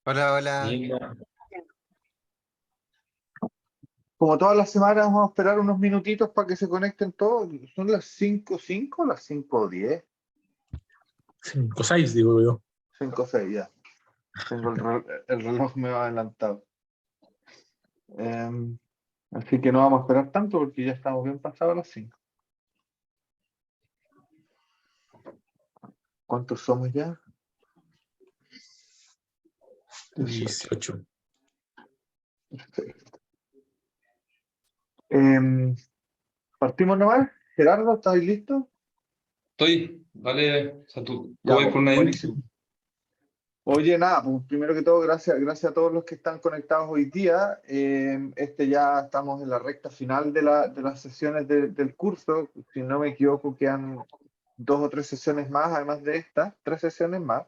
Hola, hola. Mira, Como todas las semanas, vamos a esperar unos minutitos para que se conecten todos. ¿Son las 5:05 o las 5:10? 5-6, digo yo. 5:06 ya. Tengo el reloj me va adelantado. Así que no vamos a esperar tanto porque ya estamos bien pasados las 5. ¿Cuántos somos ya? 18. 18. Perfecto. Partimos nomás. Gerardo, ¿estás listo? Dale, o sea, tú Ya, vas pues, con una intro. buenísimo. Oye, nada, pues primero que todo, gracias a todos los que están conectados hoy día. Ya estamos en la recta final de las sesiones del curso. Si no me equivoco, quedan 2 o 3 sesiones más, además de estas, 3 sesiones más.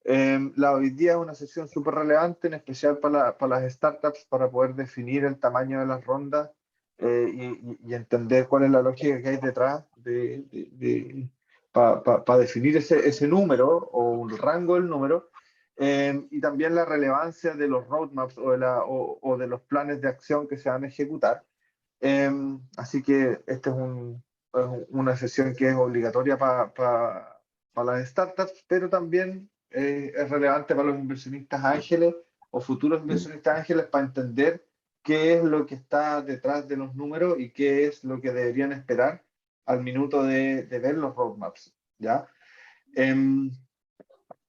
La hoy día es una sesión súper relevante, en especial para las startups, para poder definir el tamaño de las rondas y entender cuál es la lógica que hay detrás para definir ese número o un rango del número, y también la relevancia de los roadmaps o de los planes de acción que se van a ejecutar. Así que esta es una sesión que es obligatoria para las startups, pero también es relevante para los inversionistas ángeles o futuros inversionistas ángeles para entender qué es lo que está detrás de los números y qué es lo que deberían esperar al minuto de ver los roadmaps, ¿ya? Em,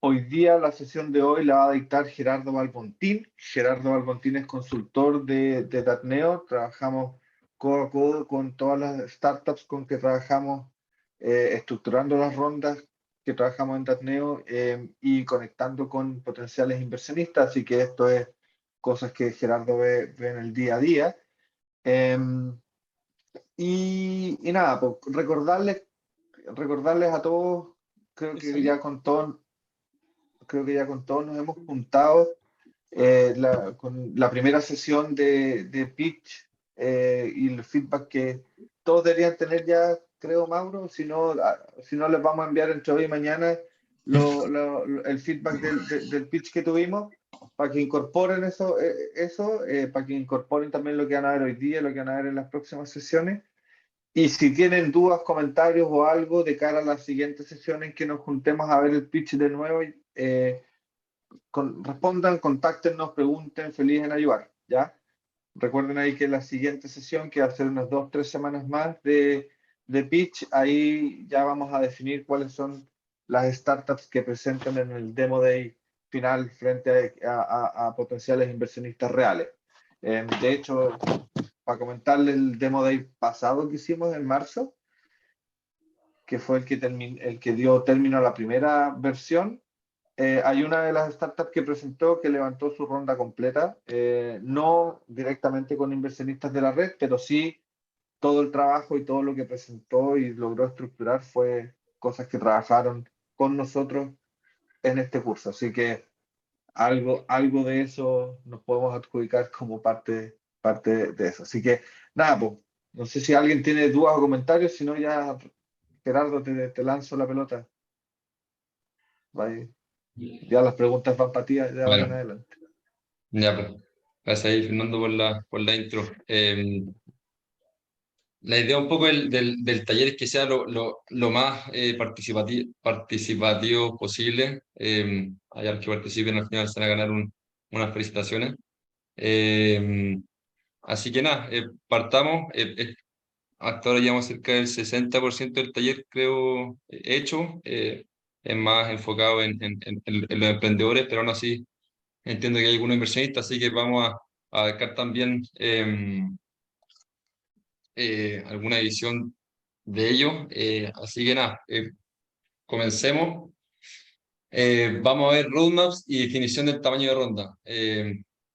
Hoy día, la sesión de hoy la va a dictar Gerardo Balbontín. Gerardo Balbontín es consultor de Datneo. Trabajamos codo a codo con todas las startups con que trabajamos, estructurando las rondas que trabajamos en Datneo, y conectando con potenciales inversionistas. Así que esto es cosas que Gerardo ve en el día a día. Em, y nada, pues recordarles a todos, creo que ya con todos nos hemos juntado, con la primera sesión de pitch, y el feedback que todos deberían tener ya, creo, Mauro. Si no les vamos a enviar entre hoy y mañana el feedback del pitch que tuvimos, para que incorporen para que incorporen también lo que van a ver hoy día, lo que van a ver en las próximas sesiones. Y si tienen dudas, comentarios o algo de cara a la siguiente sesión en que nos juntemos a ver el pitch de nuevo, respondan, contáctenos, pregunten, feliz en ayudar, ¿ya? Recuerden ahí que la siguiente sesión, que va a ser unas 2 o 3 semanas más de pitch, ahí ya vamos a definir cuáles son las startups que presentan en el Demo Day final frente a potenciales inversionistas reales. De hecho, para comentarles el Demo Day pasado que hicimos en marzo, que fue el que dio término a la primera versión. Hay una de las startups que presentó que levantó su ronda completa, no directamente con inversionistas de la red, pero sí todo el trabajo y todo lo que presentó y logró estructurar fue cosas que trabajaron con nosotros en este curso. Así que algo de eso nos podemos adjudicar como parte de eso. Así que nada, pues, no sé si alguien tiene dudas o comentarios, si no ya, Gerardo, te lanzo la pelota. Bye. Ya las preguntas van para ti de ahora en Bueno, adelante. ya, pues. Gracias ahí, Fernando, por la intro. La idea un poco del taller es que sea lo más participativo posible. Allá los que participen al final se van a ganar unas felicitaciones. Eh, Así que nada, partamos. Hasta ahora llevamos cerca del 60% del taller, creo, hecho. Es más enfocado en los emprendedores, pero aún así entiendo que hay algunos inversionistas, así que vamos a abarcar también alguna edición de ello. Así que nada, comencemos. Vamos a ver roadmaps y definición del tamaño de ronda.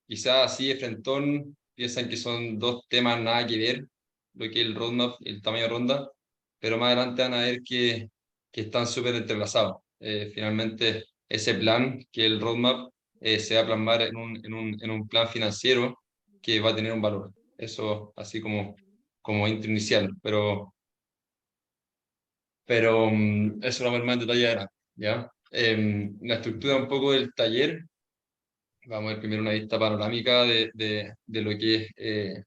Quizás así de frentón piensan que son dos temas nada que ver, lo que es el roadmap y el tamaño de ronda, pero más adelante van a ver que están súper entrelazados. Finalmente, ese plan, que el roadmap, se va a plasmar en un plan financiero que va a tener un valor. Eso así como intro inicial, pero eso lo vamos a ver más en detalle ahora, ¿ya? La estructura un poco del taller Vamos a ver primero una vista panorámica de lo que es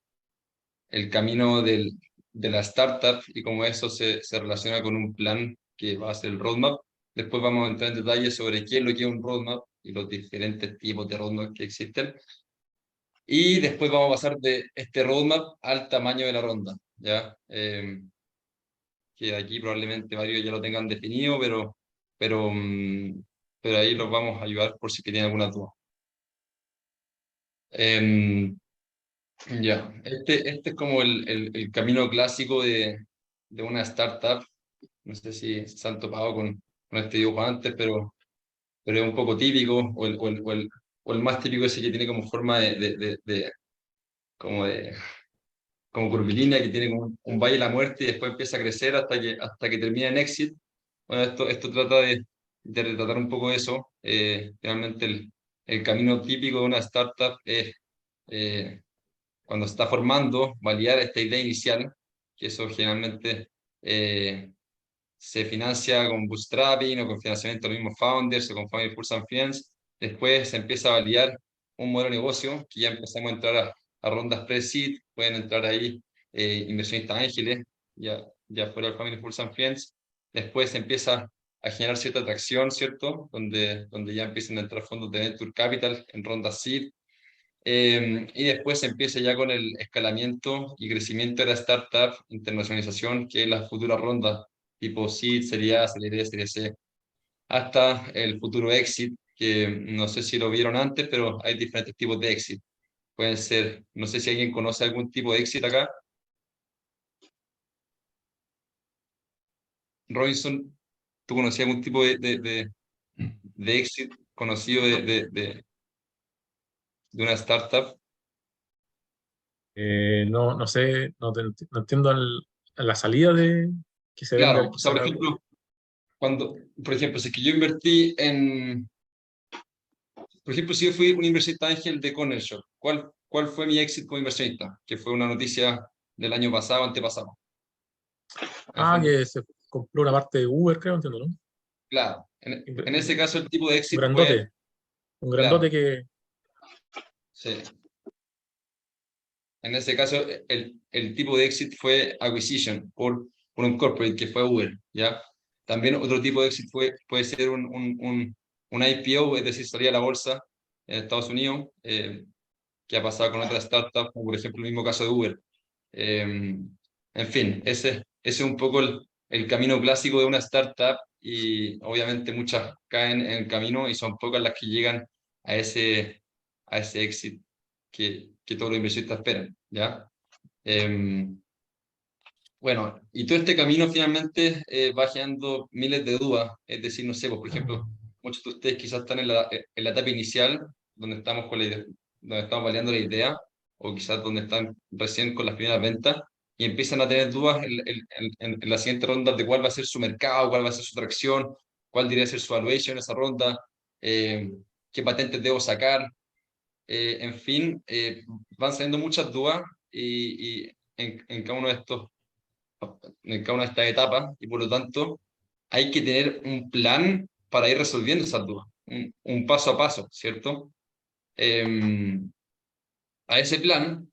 el camino de la startup y cómo eso se relaciona con un plan que va a ser el roadmap. Después vamos a entrar en detalle sobre qué es lo que es un roadmap y los diferentes tipos de roadmap que existen. Y después vamos a pasar de este roadmap al tamaño de la ronda, ¿ya? Que aquí probablemente varios ya lo tengan definido, pero, mm, pero ahí los vamos a ayudar por si tienen alguna duda. Em, ya, este es como el camino clásico de una startup. No sé si se han topado con este dibujo antes, pero es un poco típico, o el más típico ese que tiene como forma como de como curvilínea, que tiene como un valle de la muerte y después empieza a crecer hasta que termina en exit. Bueno, esto trata de retratar un poco eso. Realmente el camino típico de una startup es eh, cuando se está formando, validar esta idea inicial, que eso generalmente se financia con bootstrapping o con financiamiento de los mismos founders o con Family Foods and Friends. Después se empieza a validar un modelo de negocio, que ya empezamos a entrar a rondas pre-seed, pueden entrar ahí inversionistas ángeles, ya fuera el Family Foods and Friends. Después se empieza a generar cierta atracción, ¿cierto? Donde ya empiezan a entrar fondos de Venture Capital en rondas seed. Y después se empieza ya con el escalamiento y crecimiento de la startup, internacionalización, que es la futura ronda, tipo Seed, Serie A, Serie B, Serie C, hasta el futuro Exit, que no sé si lo vieron antes, pero hay diferentes tipos de Exit. Pueden ser, no sé si alguien conoce algún tipo de Exit acá. Robinson, ¿tú conocías algún tipo de Exit conocido de una startup? No, no sé, no entiendo la salida de que se vende, Claro, o que sea, se por haga. ejemplo, por ejemplo, si es que yo invertí por ejemplo, si yo fui un inversionista ángel de Corner Shop, ¿cuál fue mi éxito como inversionista? Que fue una noticia del año pasado, antepasado. En el Ah, fondo, que se compró una parte de Uber, creo, entiendo, ¿no? claro, en ese Un caso el tipo de éxito fue, grandote, un grandote claro, que. sí. En ese caso el tipo de éxito fue acquisition por un corporate que fue Uber, ¿ya? También otro tipo de éxito puede ser un IPO, es decir, salir a la bolsa en Estados Unidos, que ha pasado con otras startups, como por ejemplo el mismo caso de Uber. En fin, ese es un poco el camino clásico de una startup y obviamente muchas caen en el camino y son pocas las que llegan a ese éxito que todos los inversionistas esperan, ¿ya? Bueno, y todo este camino finalmente va generando miles de dudas, es decir, no sé, pues, por ejemplo, muchos de ustedes quizás están en la etapa inicial, donde estamos con la idea, donde estamos validando la idea, o quizás donde están recién con las primeras ventas, y empiezan a tener dudas en la siguiente ronda de cuál va a ser su mercado, cuál va a ser su tracción, cuál debería ser su valuation en esa ronda, eh, qué patentes debo sacar, en fin, van saliendo muchas dudas y en cada uno de estos en cada una de estas etapas y por lo tanto hay que tener un plan para ir resolviendo esas dudas, un paso a paso, ¿cierto? Eh, a ese plan,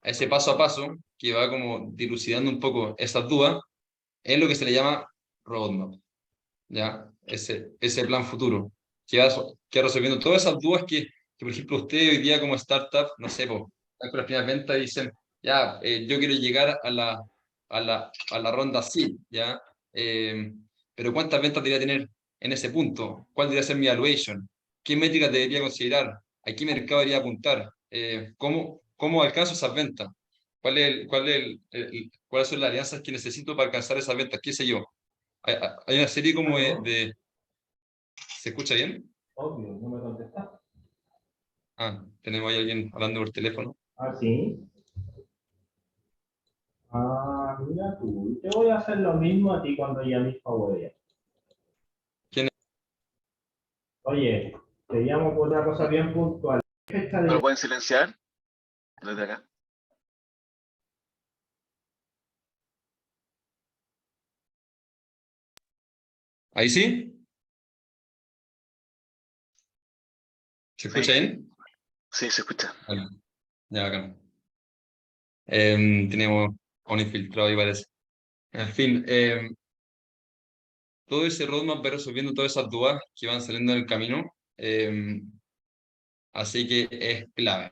a ese paso a paso que va como dilucidando un poco esas dudas, es lo que se le llama roadmap, ¿ya? Ese plan futuro, que va resolviendo todas esas dudas que, por ejemplo, usted hoy día como startup, no sé, pues, están con las primeras ventas y dicen, ya, yo quiero llegar a la ronda sí, ¿ya? Eh, pero ¿cuántas ventas debería tener en ese punto? ¿Cuál debería ser mi evaluation? ¿Qué métricas debería considerar? ¿A qué mercado debería apuntar? ¿Cómo alcanzo esas ventas? ¿Cuáles son las alianzas que necesito para alcanzar esas ventas? ¿Qué sé yo? Hay una serie como Aló, ¿Se escucha bien? obvio, no me contestaste. Ah, tenemos ahí alguien hablando por teléfono. Ah, sí. Ah, mira tú. Te voy a hacer lo mismo a ti cuando llames Power. ¿Quién es? Oye, te llamo por una cosa bien puntual. ¿Qué fecha ¿Me de lo pueden silenciar desde acá? ¿Ahí sí? ¿Se escucha Sí. bien? Sí, se escucha. Vale. Ya, acá. Tenemos a un infiltrado ahí, parece. En fin, todo ese roadmap va resolviendo todas esas dudas que van saliendo en el camino. Así que es clave.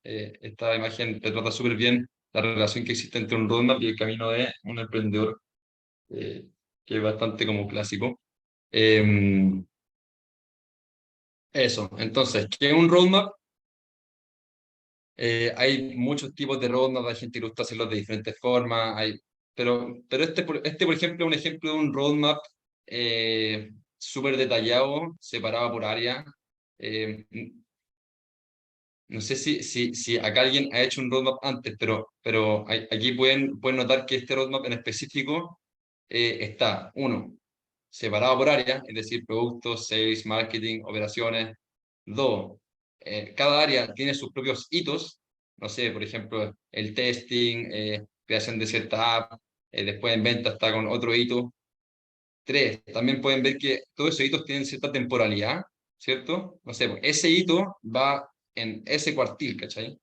Esta imagen retrata súper bien la relación que existe entre un roadmap y el camino de un emprendedor, que es bastante como clásico. Eso, entonces, ¿qué es un roadmap? Hay muchos tipos de roadmap, hay gente que gusta hacerlos de diferentes formas, pero este, por ejemplo, es un ejemplo de un roadmap súper detallado, separado por área. Eh, no sé si acá alguien ha hecho un roadmap antes, pero aquí pueden notar que este roadmap en específico está, uno, separado por área, es decir, productos, sales, marketing, operaciones. Dos, cada área tiene sus propios hitos, no sé, por ejemplo, el testing, creación de cierta app, después en venta está con otro hito. Tres, también pueden ver que todos esos hitos tienen cierta temporalidad, ¿cierto? No sé, pues, ese hito va en ese cuartil, ¿cachai?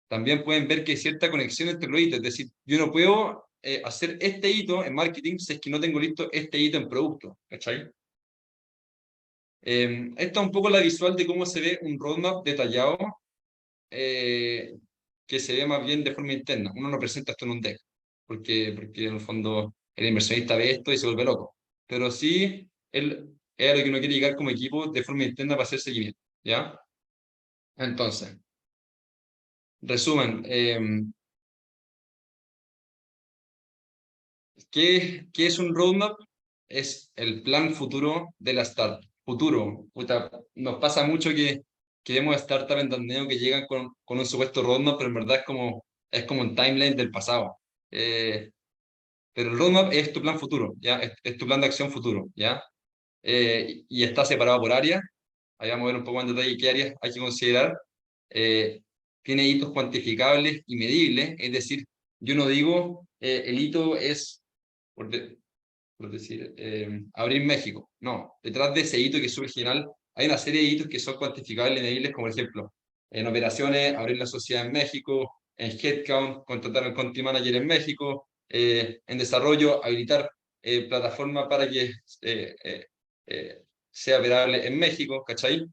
También pueden ver que hay cierta conexión entre los hitos, es decir, yo no puedo hacer este hito en marketing si es que no tengo listo este hito en producto, ¿cachai? Esta es un poco la visual de cómo se ve un roadmap detallado, que se ve más bien de forma interna. Uno no presenta esto en un deck, porque en el fondo el inversionista ve esto y se vuelve loco. Pero sí, es a lo que uno quiere llegar como equipo de forma interna para hacer seguimiento, ¿ya? Entonces, resumen, ¿qué es un roadmap? Es el plan futuro de la startup. Futuro. Puta, nos pasa mucho que vemos startups en Tandeo que llegan con un supuesto roadmap, pero en verdad es como un timeline del pasado. Pero el roadmap es tu plan futuro, ¿ya? Es tu plan de acción futuro, ¿ya? Y está separado por áreas. Ahí vamos a ver un poco en detalle qué áreas hay que considerar. Eh, Tiene hitos cuantificables y medibles, es decir, yo no digo el hito es, por, de- por decir, abrir México. No, detrás de ese hito que es súper general, hay una serie de hitos que son cuantificables y medibles, como por ejemplo, en operaciones, abrir la sociedad en México, en headcount, contratar al country manager en México, en desarrollo, habilitar plataforma para que sea operable en México, ¿cachai?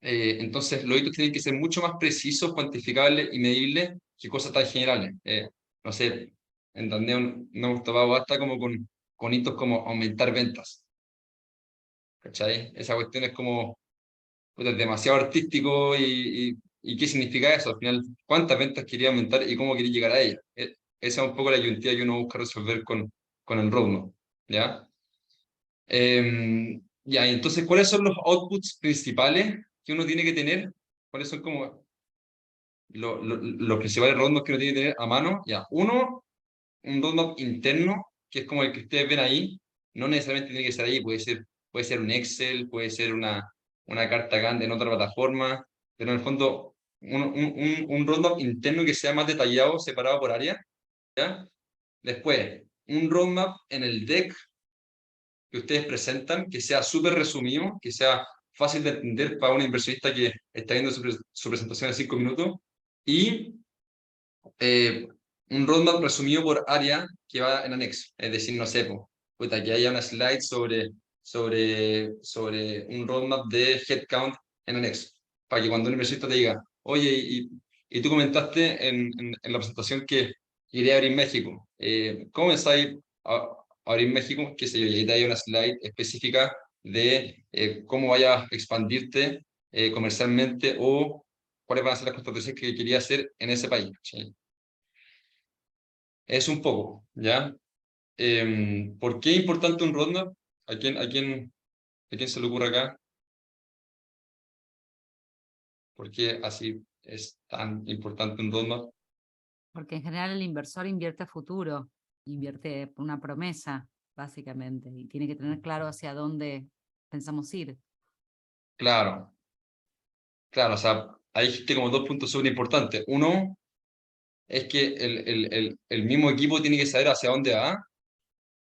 Entonces, los hitos tienen que ser mucho más precisos, cuantificables y medibles que cosas tan generales. No sé, en Tandeo no hemos topado basta como con hitos como aumentar ventas. ¿Cachai? Esa cuestión es como puta, es demasiado artístico y ¿qué significa eso? Al final, ¿cuántas ventas quería aumentar y cómo quería llegar a ellas? Esa es un poco la disyuntiva que uno busca resolver con el roadmap. ¿Ya? Ya, y entonces, ¿cuáles son los outputs principales que uno tiene que tener? ¿Cuáles son como los principales roadmaps que uno tiene que tener a mano? Ya, uno, un roadmap interno, que es como el que ustedes ven ahí, no necesariamente tiene que ser ahí, puede ser un Excel, puede ser una carta grande en otra plataforma, pero en el fondo un roadmap interno que sea más detallado, separado por área, ¿ya? Después, un roadmap en el deck que ustedes presentan, que sea súper resumido, que sea fácil de entender para un inversionista que está viendo su presentación en 5 minutos, y un roadmap resumido por área que va en anexo. Es decir, no sé, puta, que haya una slide sobre un roadmap de headcount en anexo, para que cuando un inversionista te diga, oye, y tú comentaste en la presentación que quería abrir México, ¿cómo pensáis a abrir México? Qué sé yo, y ahí te hay una slide específica de cómo vayas a expandirte comercialmente o cuáles van a ser las contrataciones que quería hacer en ese país. ¿Sí? Es un poco, ¿ya? ¿Por qué es importante un roadmap? ¿A quién se le ocurre acá? ¿Por qué así es tan importante un roadmap? Porque en general el inversor invierte a futuro, invierte por una promesa, básicamente, y tiene que tener claro hacia dónde pensamos ir. Claro, claro, o sea, hay dijiste como dos puntos súper importantes. Uno es que el mismo equipo tiene que saber hacia dónde va,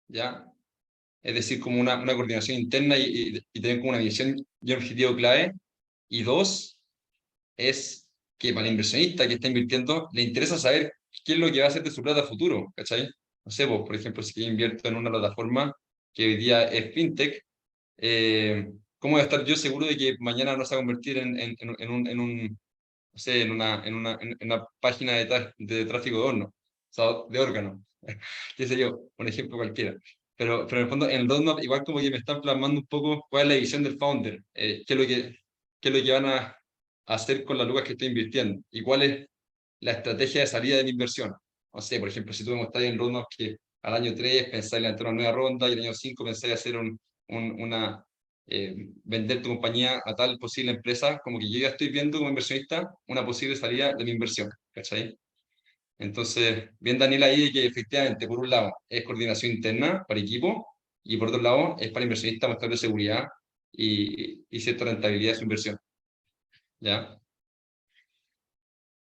¿ya? Es decir, como una coordinación interna y tener como una visión y un objetivo clave. Y dos, es que para el inversionista que está invirtiendo, le interesa saber qué es lo que va a hacer de su plata a futuro, ¿cachai? No sé, vos, por ejemplo, si yo invierto en una plataforma que hoy día es fintech, ¿cómo voy a estar yo seguro de que mañana no se va a convertir no sé, en una página de tráfico de horno, o sea, de órganos? Qué sé yo, un ejemplo cualquiera. Pero en el fondo, en el roadmap, igual como que me están plasmando un poco cuál es la visión del founder, qué es lo que van a hacer con las lucas que estoy invirtiendo y cuál es la estrategia de salida de la inversión. O sea, por ejemplo, si tú me mostráis en roadmap que al año 3 pensáis levantar una nueva ronda y al año 5 pensáis hacer vender tu compañía a tal posible empresa, como que yo ya estoy viendo como inversionista una posible salida de mi inversión, ¿cachai? Entonces, bien Daniela ahí que efectivamente, por un lado, es coordinación interna para equipo y por otro lado, es para inversionistas mostrarle seguridad y cierta rentabilidad de su inversión, ¿ya?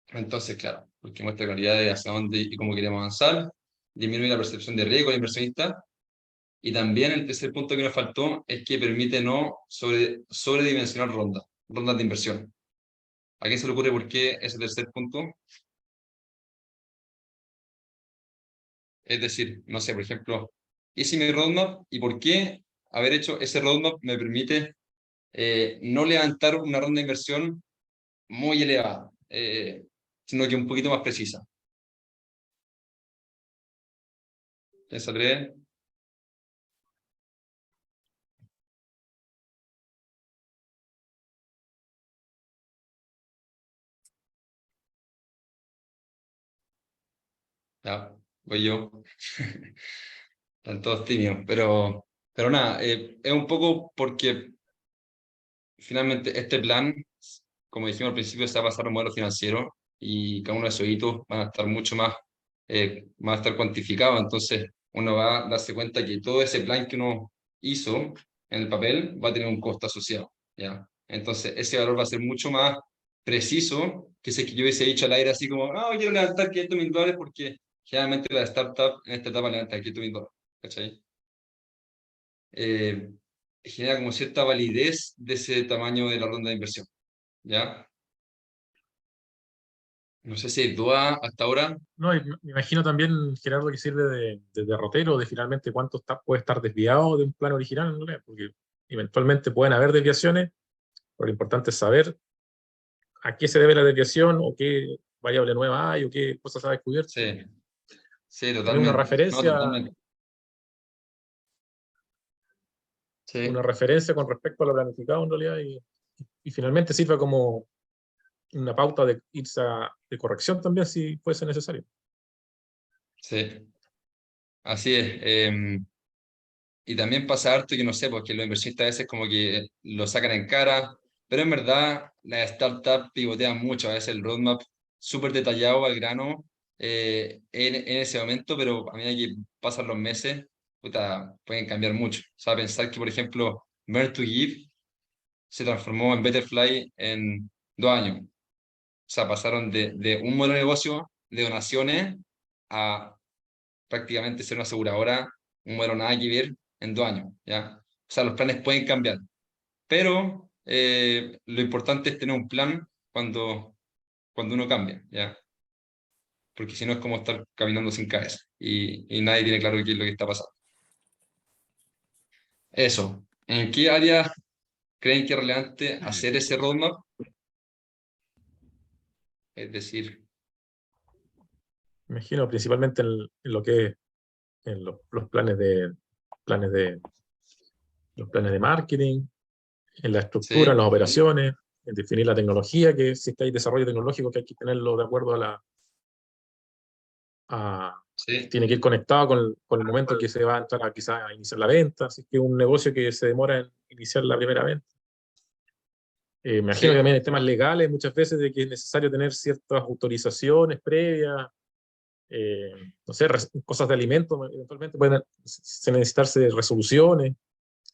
Entonces, claro, porque muestra claridad de hacia dónde y cómo queremos avanzar, disminuye la percepción de riesgo del inversionista y también el tercer punto que nos faltó es que permite no sobredimensionar rondas de inversión. ¿A quién se le ocurre por qué ese tercer punto? Es decir, no sé, por ejemplo, hice mi roadmap y por qué haber hecho ese roadmap me permite no levantar una ronda de inversión muy elevada, sino que un poquito más precisa. ¿Piensa Andrés? Ya, voy yo. Están todos tímidos, pero nada, es un poco porque finalmente este plan, como dijimos al principio, se va a pasar a un modelo financiero y cada uno de esos hitos van a estar mucho más, van a estar cuantificados, entonces uno va a darse cuenta que todo ese plan que uno hizo en el papel va a tener un costo asociado, ¿ya? Entonces ese valor va a ser mucho más preciso que si es que yo hubiese dicho al aire así como, ah, quiero levantar $500.000 porque generalmente la startup en esta etapa levanta $500.000, ¿cachai? Genera como cierta validez de ese tamaño de la ronda de inversión, ¿ya? No sé si hay duda hasta ahora. No, y me imagino también, Gerardo, que sirve de derrotero, de finalmente cuánto puede estar desviado de un plan original, ¿no? Porque eventualmente pueden haber desviaciones, pero lo importante es saber a qué se debe la desviación o qué variable nueva hay o qué cosas se ha descubierto. Sí, sí, Tener una totalmente. No, referencia, totalmente. Sí, con respecto a lo planificado en realidad y finalmente sirve como una pauta de irse de corrección también si fuese necesario. sí, así es. Y también pasa harto que no sé, porque los inversionistas a veces como que lo sacan en cara, pero en verdad las startups pivotean mucho, a veces el roadmap súper detallado al grano en ese momento, pero a medida que pasan los meses, puta, pueden cambiar mucho. O sea, pensar que, por ejemplo, Burn to Give se transformó en Betterfly en 2 años. O sea, pasaron de un modelo de negocio de donaciones a prácticamente ser una aseguradora, un modelo nada que ver en 2 años, ¿ya? O sea, los planes pueden cambiar, pero lo importante es tener un plan cuando uno cambia, ¿ya? Porque si no es como estar caminando sin cabeza y nadie tiene claro qué es lo que está pasando. Eso. ¿En qué áreas creen que es relevante hacer ese roadmap? Es decir, Me imagino principalmente en lo que es en los los planes de marketing, en la estructura, en sí, las operaciones, en definir la tecnología, que si es que hay desarrollo tecnológico que hay que tenerlo de acuerdo sí, tiene que ir conectado con el momento en que se va a entrar quizás a iniciar la venta, si es que es un negocio que se demora en iniciar la primera venta. Me imagino que sí, también hay temas legales muchas veces de que es necesario tener ciertas autorizaciones previas, no sé, cosas de alimentos, eventualmente pueden necesitarse resoluciones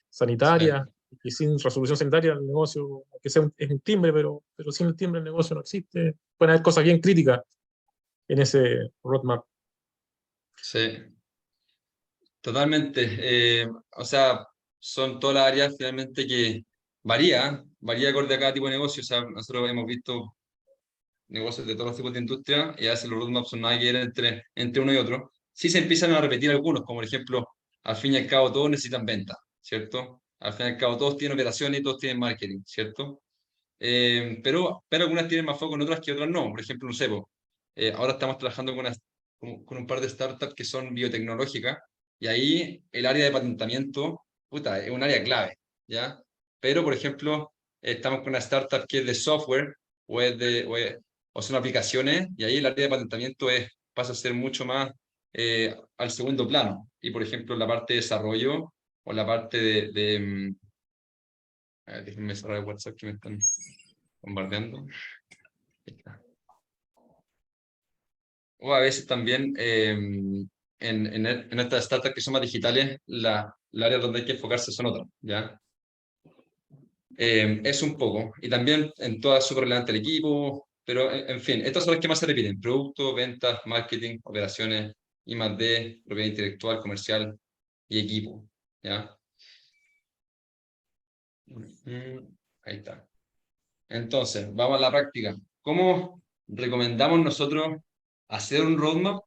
sanitarias, sí. y sin resolución sanitaria el negocio, aunque sea es un timbre, pero sin el timbre el negocio no existe. Pueden haber cosas bien críticas en ese roadmap. Sí. Totalmente. O sea, son todas las áreas finalmente que varía acorde a cada tipo de negocio. O sea, nosotros hemos visto negocios de todos los tipos de industria, y a veces los roadmaps son nada que ver entre uno y otro. Sí se empiezan a repetir algunos, como por ejemplo, al fin y al cabo todos necesitan venta, ¿cierto? Al fin y al cabo todos tienen operaciones y todos tienen marketing, ¿cierto? Pero algunas tienen más foco en otras que otras no. Por ejemplo, no sé, ahora estamos trabajando con un par de startups que son biotecnológicas, y ahí el área de patentamiento, puta, es un área clave, ¿ya? Pero, por ejemplo, estamos con una startup que es de software o son aplicaciones, y ahí el área de patentamiento pasa a ser mucho más al segundo plano. Y, por ejemplo, la parte de desarrollo o la parte a ver, déjenme cerrar el WhatsApp que me están bombardeando. Ahí está. O a veces también en estas startups que son más digitales, la área donde hay que enfocarse son otras, ¿ya? Es un poco. Y también en todas súper relevante el equipo, pero en fin, estas son las que más se repiten: producto, ventas, marketing, operaciones, I+D, propiedad intelectual, comercial y equipo, ¿ya? Ahí está. Entonces, vamos a la práctica. ¿Cómo recomendamos nosotros hacer un roadmap?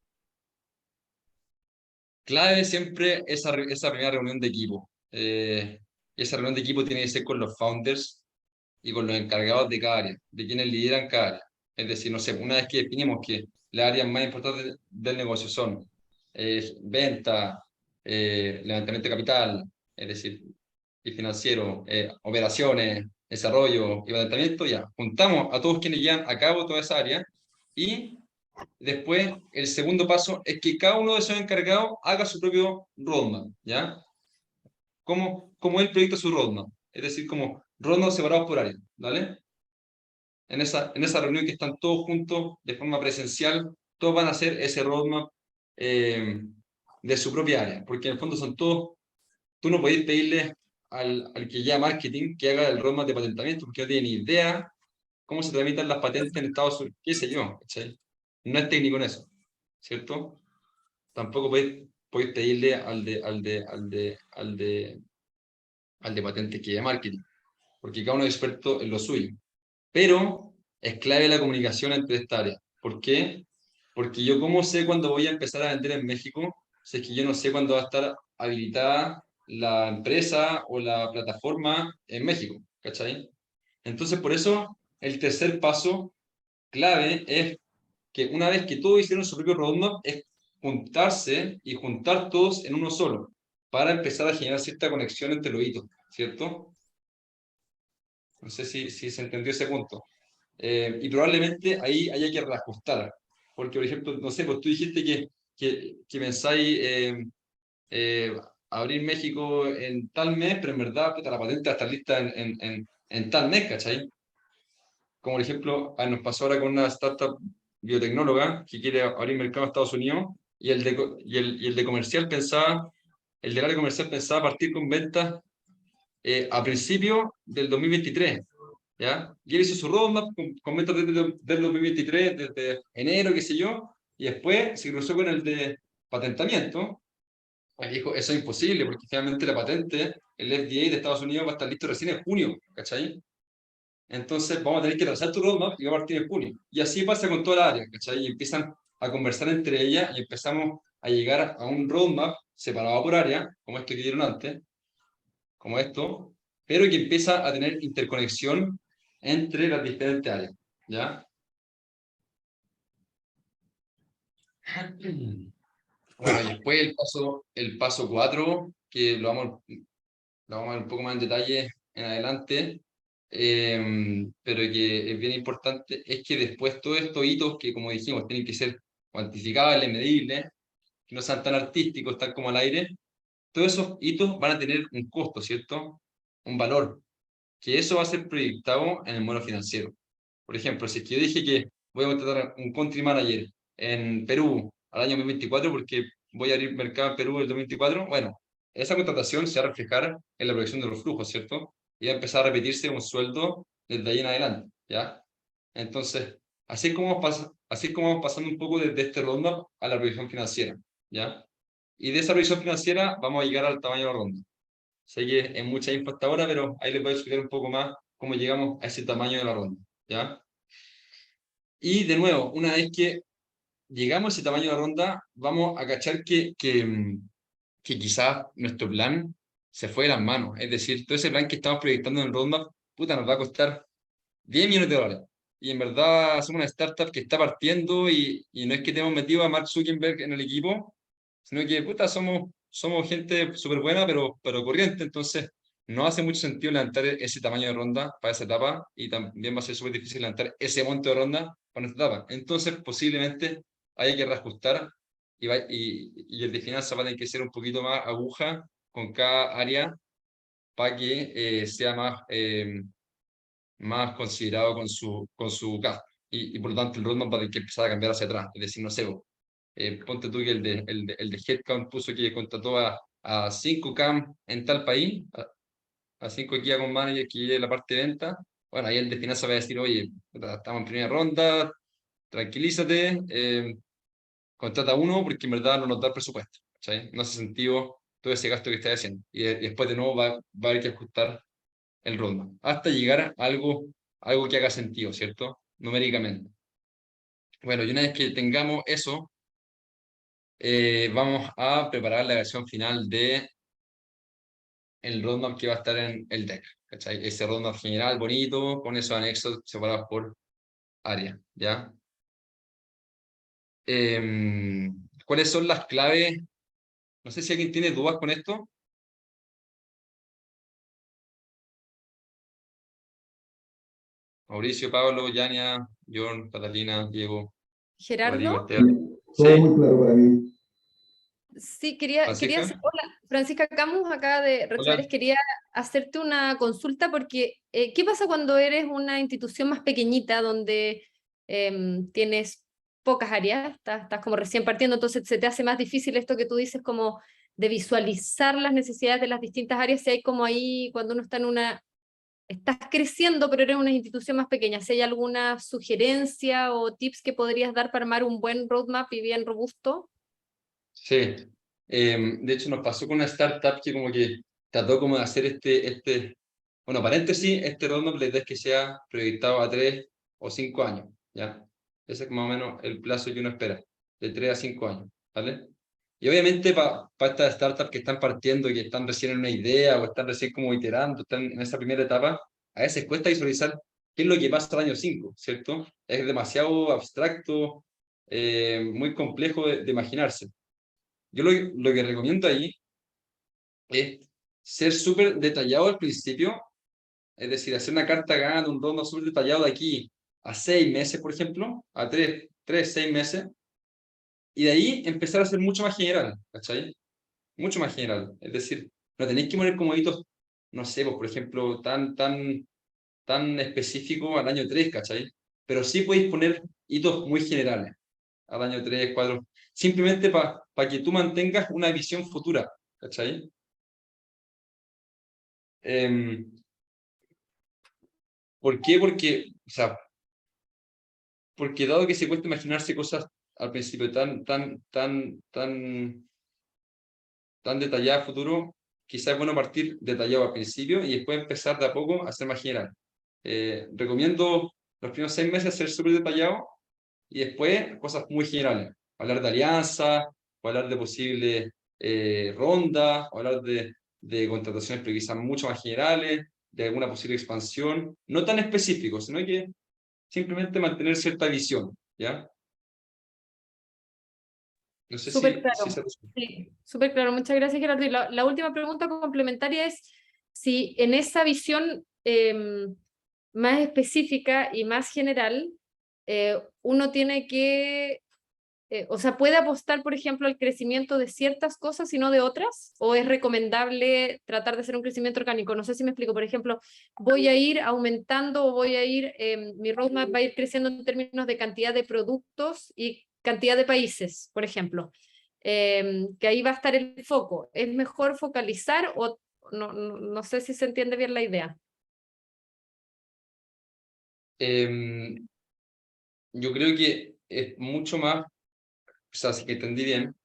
Clave siempre esa primera reunión de equipo. Esa reunión de equipo tiene que ser con los founders y con los encargados de cada área, de quienes lideran cada área. Es decir, no sé, una vez que definimos que las áreas más importantes del negocio son venta, levantamiento de capital, es decir, y financiero, operaciones, desarrollo y levantamiento, ya, juntamos a todos quienes llevan a cabo toda esa área, y después el segundo paso es que cada uno de esos encargados haga su propio roadmap, ¿ya? ¿Cómo el proyecto su roadmap? Es decir, como roadmap separados por área, ¿vale? En esa reunión que están todos juntos de forma presencial, todos van a hacer ese roadmap de su propia área, porque en el fondo son todos. Tú no podés pedirle al que lleva marketing que haga el roadmap de patentamiento, porque no tiene ni idea cómo se tramitan las patentes en Estados Unidos, qué sé yo, ¿cachai? No es técnico en eso, ¿cierto? Tampoco podéis pedirle al de patentes que lleva marketing, porque cada uno es experto en lo suyo. Pero es clave la comunicación entre esta área. ¿Por qué? Porque yo cómo sé cuándo voy a empezar a vender en México, si es que yo no sé cuándo va a estar habilitada la empresa o la plataforma en México, ¿cachai? Entonces, por eso, el tercer paso clave es que una vez que todos hicieron su propio roadmap, es juntarse y juntar todos en uno solo, para empezar a generar cierta conexión entre los hitos, ¿cierto? No sé si se entendió ese punto. Y probablemente ahí haya que reajustar, porque, por ejemplo, no sé, pues tú dijiste que pensáis abrir México en tal mes, pero en verdad puta, la patente va a estar lista en tal mes, ¿cachai? Como por ejemplo, nos pasó ahora con una startup biotecnóloga que quiere abrir mercado en Estados Unidos, y el de comercial pensaba, el del área comercial pensaba partir con ventas a principio del 2023, ¿ya? Y él hizo su roadmap con ventas del 2023, desde enero, qué sé yo, y después se cruzó con el de patentamiento. Y dijo, eso es imposible, porque finalmente la patente, el FDA de Estados Unidos, va a estar listo recién en junio, ¿cachai? Entonces vamos a tener que trazar tu roadmap y va a partir en junio. Y así pasa con toda la área, ¿cachai? Y empiezan a conversar entre ellas y empezamos a llegar a un roadmap separado por área, como este que dieron antes, como esto, pero que empieza a tener interconexión entre las diferentes áreas, ¿ya? Bueno, y después el paso 4, que lo vamos a ver un poco más en detalle en adelante, pero que es bien importante, es que después todos estos hitos que, como dijimos, tienen que ser cuantificables, medibles, que no sean tan artísticos, tan como al aire, todos esos hitos van a tener un costo, ¿cierto? Un valor, que eso va a ser proyectado en el modelo financiero. Por ejemplo, si es que yo dije que voy a contratar un country manager en Perú al año 2024 porque voy a abrir mercado en Perú el 2024, bueno, esa contratación se va a reflejar en la proyección de los flujos, ¿cierto? Y va a empezar a repetirse un sueldo desde ahí en adelante, ¿ya? Entonces, así es como vamos pasando un poco desde este roadmap a la proyección financiera, ¿ya? Y de esa proyección financiera vamos a llegar al tamaño de la ronda. Sé que es mucha info hasta ahora, pero ahí les voy a explicar un poco más cómo llegamos a ese tamaño de la ronda, ¿ya? Y de nuevo, una vez que llegamos a ese tamaño de ronda, vamos a cachar que quizás nuestro plan se fue de las manos. Es decir, todo ese plan que estamos proyectando en el roadmap, puta, nos va a costar 10 millones de dólares. Y en verdad somos una startup que está partiendo y no es que tenemos metido a Mark Zuckerberg en el equipo, sino que, puta, somos gente súper buena, pero corriente. Entonces, no hace mucho sentido levantar ese tamaño de ronda para esa etapa y también va a ser súper difícil levantar ese monto de ronda para nuestra etapa. Entonces, posiblemente hay que reajustar y el de finanzas va a tener que ser un poquito más aguja con cada área para que sea más considerado con su gasto. Y por lo tanto el roadmap va a tener que empezar a cambiar hacia atrás. Es decir, no sé, ponte tú que el de Headcount puso que contrató a 5 CAM en tal país, a 5 Key Account Manager que lleve la parte de venta. Bueno, ahí el de finanzas va a decir, oye, estamos en primera ronda, tranquilízate, contrata uno porque en verdad no nos da el presupuesto. ¿Cachai? No hace sentido todo ese gasto que estás haciendo. Y después de nuevo va a haber que ajustar el roadmap hasta llegar a algo que haga sentido, ¿cierto? Numéricamente. Bueno, y una vez que tengamos eso, vamos a preparar la versión final de el roadmap que va a estar en el deck. ¿Cachai? Ese roadmap general bonito con esos anexos separados por área, ¿ya? ¿Cuáles son las claves? No sé si alguien tiene dudas con esto. Mauricio, Pablo, Yania, John, Catalina, Diego, Rodrigo, Gerardo, Esteban. Todo Sí, muy claro para mí. sí, quería Francisca. hacer, hola, Francisca Camus, acá de Red Hola. Saberes, quería hacerte una consulta porque, ¿qué pasa cuando eres una institución más pequeñita donde tienes pocas áreas, estás como recién partiendo, entonces se te hace más difícil esto que tú dices como de visualizar las necesidades de las distintas áreas, si hay como ahí cuando uno está en una, estás creciendo pero eres una institución más pequeña, si hay alguna sugerencia o tips que podrías dar para armar un buen roadmap y bien robusto? Sí, de hecho nos pasó con una startup que como que trató como de hacer bueno, paréntesis, este roadmap la idea es que sea proyectado a 3 o 5 años, ¿ya? Ese es más o menos el plazo que uno espera, de 3 a 5 años, ¿vale? Y obviamente para estas startups que están partiendo y que están recién en una idea o están recién como iterando, están en esa primera etapa, a veces cuesta visualizar qué es lo que pasa al año 5, ¿cierto? Es demasiado abstracto, muy complejo de imaginarse. Yo lo que recomiendo ahí es ser súper detallado al principio, es decir, hacer una carta ganando un rondo súper detallado de aquí a 6 meses, por ejemplo, a 6 meses, y de ahí empezar a ser mucho más general, ¿cachai? Mucho más general. Es decir, no tenéis que poner como hitos, no sé, pues, por ejemplo, tan específico al año 3, ¿cachai? Pero sí podéis poner hitos muy generales al año 3, 4, simplemente para que tú mantengas una visión futura, ¿cachai? ¿Por qué? Porque dado que se cuesta imaginarse cosas al principio tan detalladas a futuro, quizás es bueno partir detallado al principio y después empezar de a poco a ser más general. Recomiendo los primeros 6 meses ser súper detallado y después cosas muy generales. Hablar de alianza, o hablar de posibles rondas, o hablar de contrataciones, pero quizás mucho más generales, de alguna posible expansión, no tan específico, sino que simplemente mantener cierta visión, ¿ya? No sé Súper si claro. se resuelve. Sí, súper claro. Muchas gracias, Gerardo. Y la última pregunta complementaria es si en esa visión más específica y más general, uno tiene que, o sea, puede apostar, por ejemplo, al crecimiento de ciertas cosas y no de otras, o es recomendable tratar de hacer un crecimiento orgánico. No sé si me explico. Por ejemplo, voy a ir aumentando o voy a ir, mi roadmap va a ir creciendo en términos de cantidad de productos y cantidad de países, por ejemplo. Que ahí va a estar el foco. ¿Es mejor focalizar o no sé si se entiende bien la idea? Yo creo que es mucho más, o sea, si que entendí bien,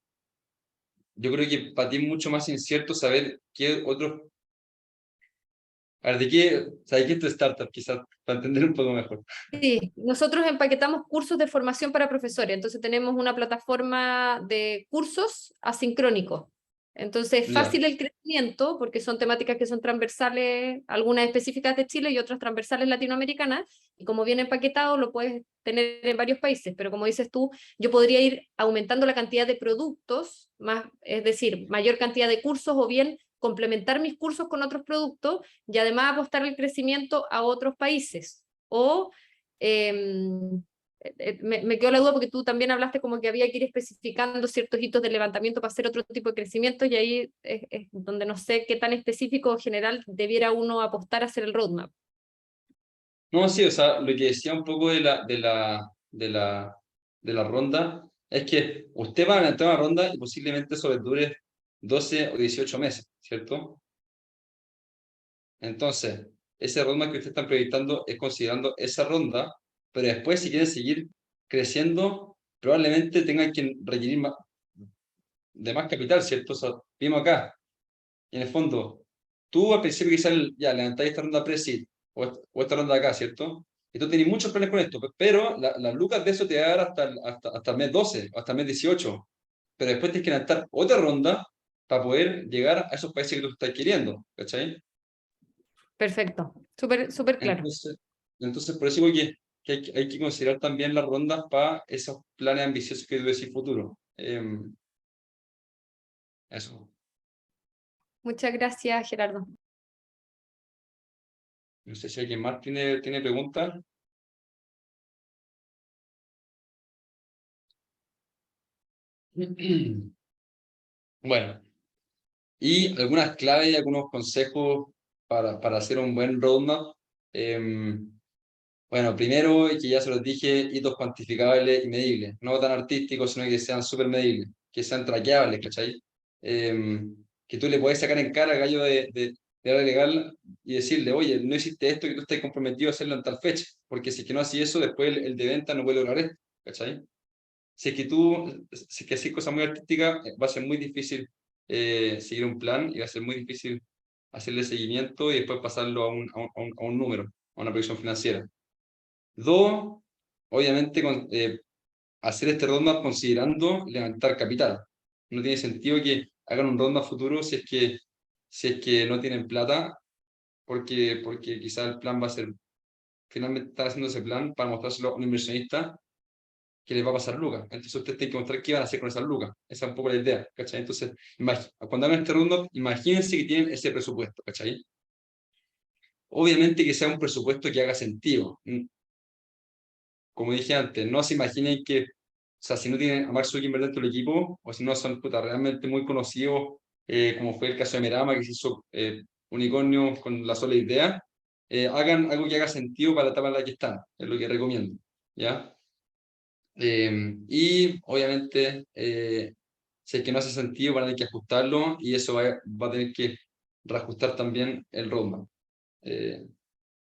yo creo que para ti es mucho más incierto saber qué otros A ver, ¿de qué es tu startup? Quizás para entender un poco mejor. Sí, nosotros empaquetamos cursos de formación para profesores, entonces tenemos una plataforma de cursos asincrónicos. Entonces es Ya. fácil el crecimiento porque son temáticas que son transversales, algunas específicas de Chile y otras transversales latinoamericanas, y como viene empaquetado lo puedes tener en varios países, pero como dices tú, yo podría ir aumentando la cantidad de productos, más, es decir, mayor cantidad de cursos o bien complementar mis cursos con otros productos y además apostar el crecimiento a otros países. O me quedó la duda porque tú también hablaste como que había que ir especificando ciertos hitos de levantamiento para hacer otro tipo de crecimiento y ahí es donde no sé qué tan específico o general debiera uno apostar a hacer el roadmap. No, sí, o sea, lo que decía un poco de la ronda es que usted va a entrar a una ronda y posiblemente eso le dure 12 o 18 meses, ¿cierto? Entonces, ese roadmap que usted está proyectando es considerando esa ronda, pero después si quieren seguir creciendo, probablemente tengan que requerir de más capital, ¿cierto? O sea, vimos acá, y en el fondo, tú al principio quizás ya levantáis esta ronda pre-seed o esta ronda de acá, ¿cierto? Y tú tenés muchos planes con esto, pero las lucas de eso te va a dar hasta el mes 12 o hasta el mes 18. Pero después tienes que levantar otra ronda para poder llegar a esos países que tú estás queriendo, ¿cachai? Perfecto, súper súper claro. Entonces, por eso digo que hay que considerar también las rondas para esos planes ambiciosos que tú decís futuro. Eso. Muchas gracias, Gerardo. No sé si alguien más tiene preguntas. Bueno, y algunas claves y algunos consejos para hacer un buen roadmap. Bueno, primero, que ya se los dije, hitos cuantificables y medibles, no tan artísticos, sino que sean súper medibles, que sean traqueables, ¿cachai? Que tú le puedes sacar en cara al gallo de área legal y decirle, oye, no hiciste esto, que tú estás comprometido a hacerlo en tal fecha, porque si es que no haces eso, después el de venta no puede lograr esto, ¿cachai? Si es que haces cosas muy artísticas, va a ser muy difícil seguir un plan y va a ser muy difícil hacerle seguimiento y después pasarlo a un número, a una proyección financiera. Dos, obviamente, hacer este roadmap considerando levantar capital. No tiene sentido que hagan un roadmap futuro si es que no tienen plata, porque quizá el plan va a ser, finalmente están haciendo ese plan para mostrárselo a un inversionista que les va a pasar lucas. Entonces ustedes tienen que mostrar qué van a hacer con esas lucas. Esa es un poco la idea, ¿cachai? Entonces, cuando hagan este roadmap, imagínense que tienen ese presupuesto, ¿cachai? Obviamente que sea un presupuesto que haga sentido. Como dije antes, no se imaginen que, o sea, si no tienen a Mark Zuckerberg dentro del equipo, o si no son realmente muy conocidos, como fue el caso de Merama, que se hizo unicornio con la sola idea, hagan algo que haga sentido para la etapa en la que están, es lo que recomiendo, ¿ya? Y obviamente, si es que no hace sentido, van a tener que ajustarlo y eso va a tener que reajustar también el roadmap.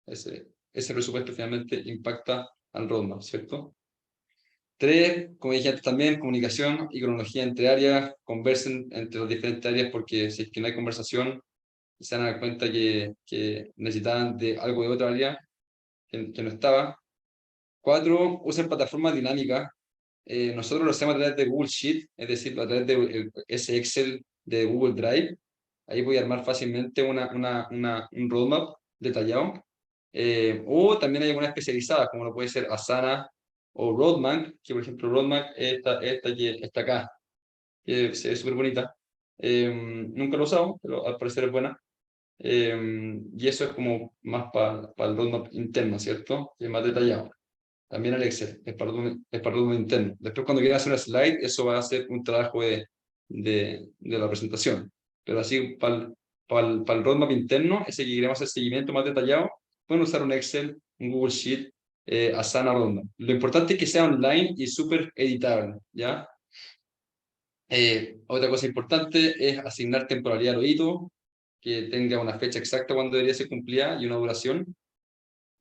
Ese presupuesto finalmente impacta al roadmap, ¿cierto? 3, como dije antes también, comunicación y cronología entre áreas, conversen entre las diferentes áreas porque si es que no hay conversación, se van a dar cuenta que necesitaban de algo de otra área que no estaba. 4, usen plataformas dinámicas. Nosotros lo hacemos a través de Google Sheet, es decir, a través de ese Excel de Google Drive. Ahí voy a armar fácilmente un roadmap detallado. O también hay algunas especializadas, como lo puede ser Asana o Roadmap, que por ejemplo Roadmap es esta que está acá, que se ve súper bonita. Nunca lo he usado, pero al parecer es buena. Y eso es como más para el roadmap interno, ¿cierto? Que es más detallado. También el Excel, es para el roadmap interno. Después cuando quieras hacer una slide, eso va a ser un trabajo de la presentación. Pero así para el roadmap interno, ese que queremos hacer seguimiento más detallado, pueden usar un Excel, un Google Sheet, Asana Roadmap. Lo importante es que sea online y súper editable, ¿ya? Otra cosa importante es asignar temporalidad al hito, que tenga una fecha exacta cuando debería ser cumplida y una duración.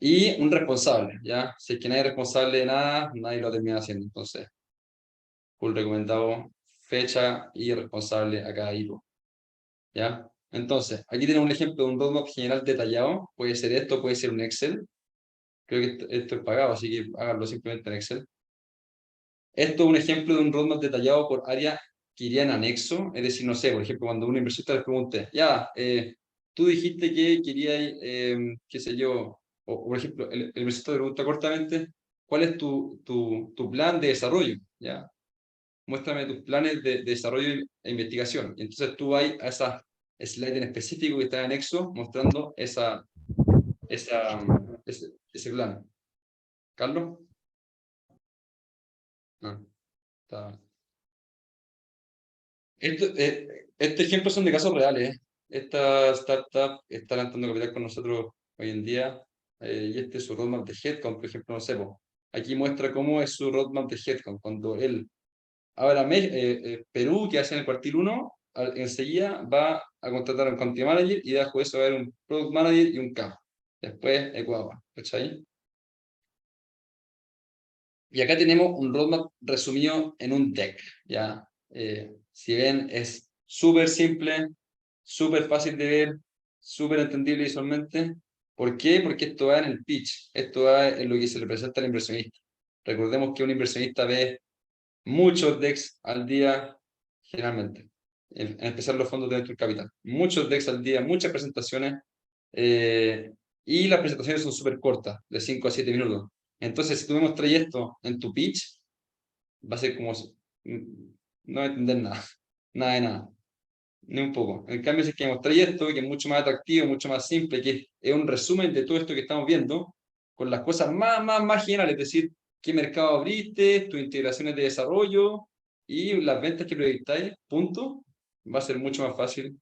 Y un responsable, ¿ya? Si es que nadie es responsable de nada, nadie lo termina haciendo. Entonces, full recomendado, fecha y responsable a cada hito, ¿ya? Entonces, aquí tenemos un ejemplo de un roadmap general detallado. Puede ser esto, puede ser un Excel. Creo que esto es pagado, así que háganlo simplemente en Excel. Esto es un ejemplo de un roadmap detallado por área que iría en anexo. Es decir, no sé, por ejemplo, cuando un inversionista les pregunte, ya, tú dijiste que querías, qué sé yo, o por ejemplo, el inversionista te pregunta cortamente, ¿cuál es tu plan de desarrollo? ¿Ya? Muéstrame tus planes de desarrollo e investigación. Y entonces tú vas a esa slide en específico que está en anexo mostrando ese plan. ¿Carlos? No, está. Estos ejemplos son de casos reales. Esta startup está levantando capital con nosotros hoy en día, y este es su roadmap de headcount, por ejemplo, no sé, po. Aquí muestra cómo es su roadmap de headcount. Cuando él abra Perú, que hace en el cuartil 1, enseguida va a contratar a un country manager y debajo de eso va a haber un product manager y un CAM. Después Ecuador, ¿cachai? Y acá tenemos un roadmap resumido en un deck, ¿ya? Si ven, es súper simple, súper fácil de ver, súper entendible visualmente. ¿Por qué? Porque esto va en el pitch, esto va en lo que se le presenta al inversionista. Recordemos que un inversionista ve muchos decks al día, generalmente, en especial los fondos de venture capital. Muchos decks al día, muchas presentaciones, y las presentaciones son súper cortas, de 5 a 7 minutos. Entonces, si tú me mostras esto en tu pitch, va a ser como no va a entender nada, nada de nada, ni un poco. En cambio, si es que mostráis esto, que es mucho más atractivo, mucho más simple, que es un resumen de todo esto que estamos viendo, con las cosas más generales, es decir, qué mercado abriste, tus integraciones de desarrollo y las ventas que proyectáis, punto, va a ser mucho más fácil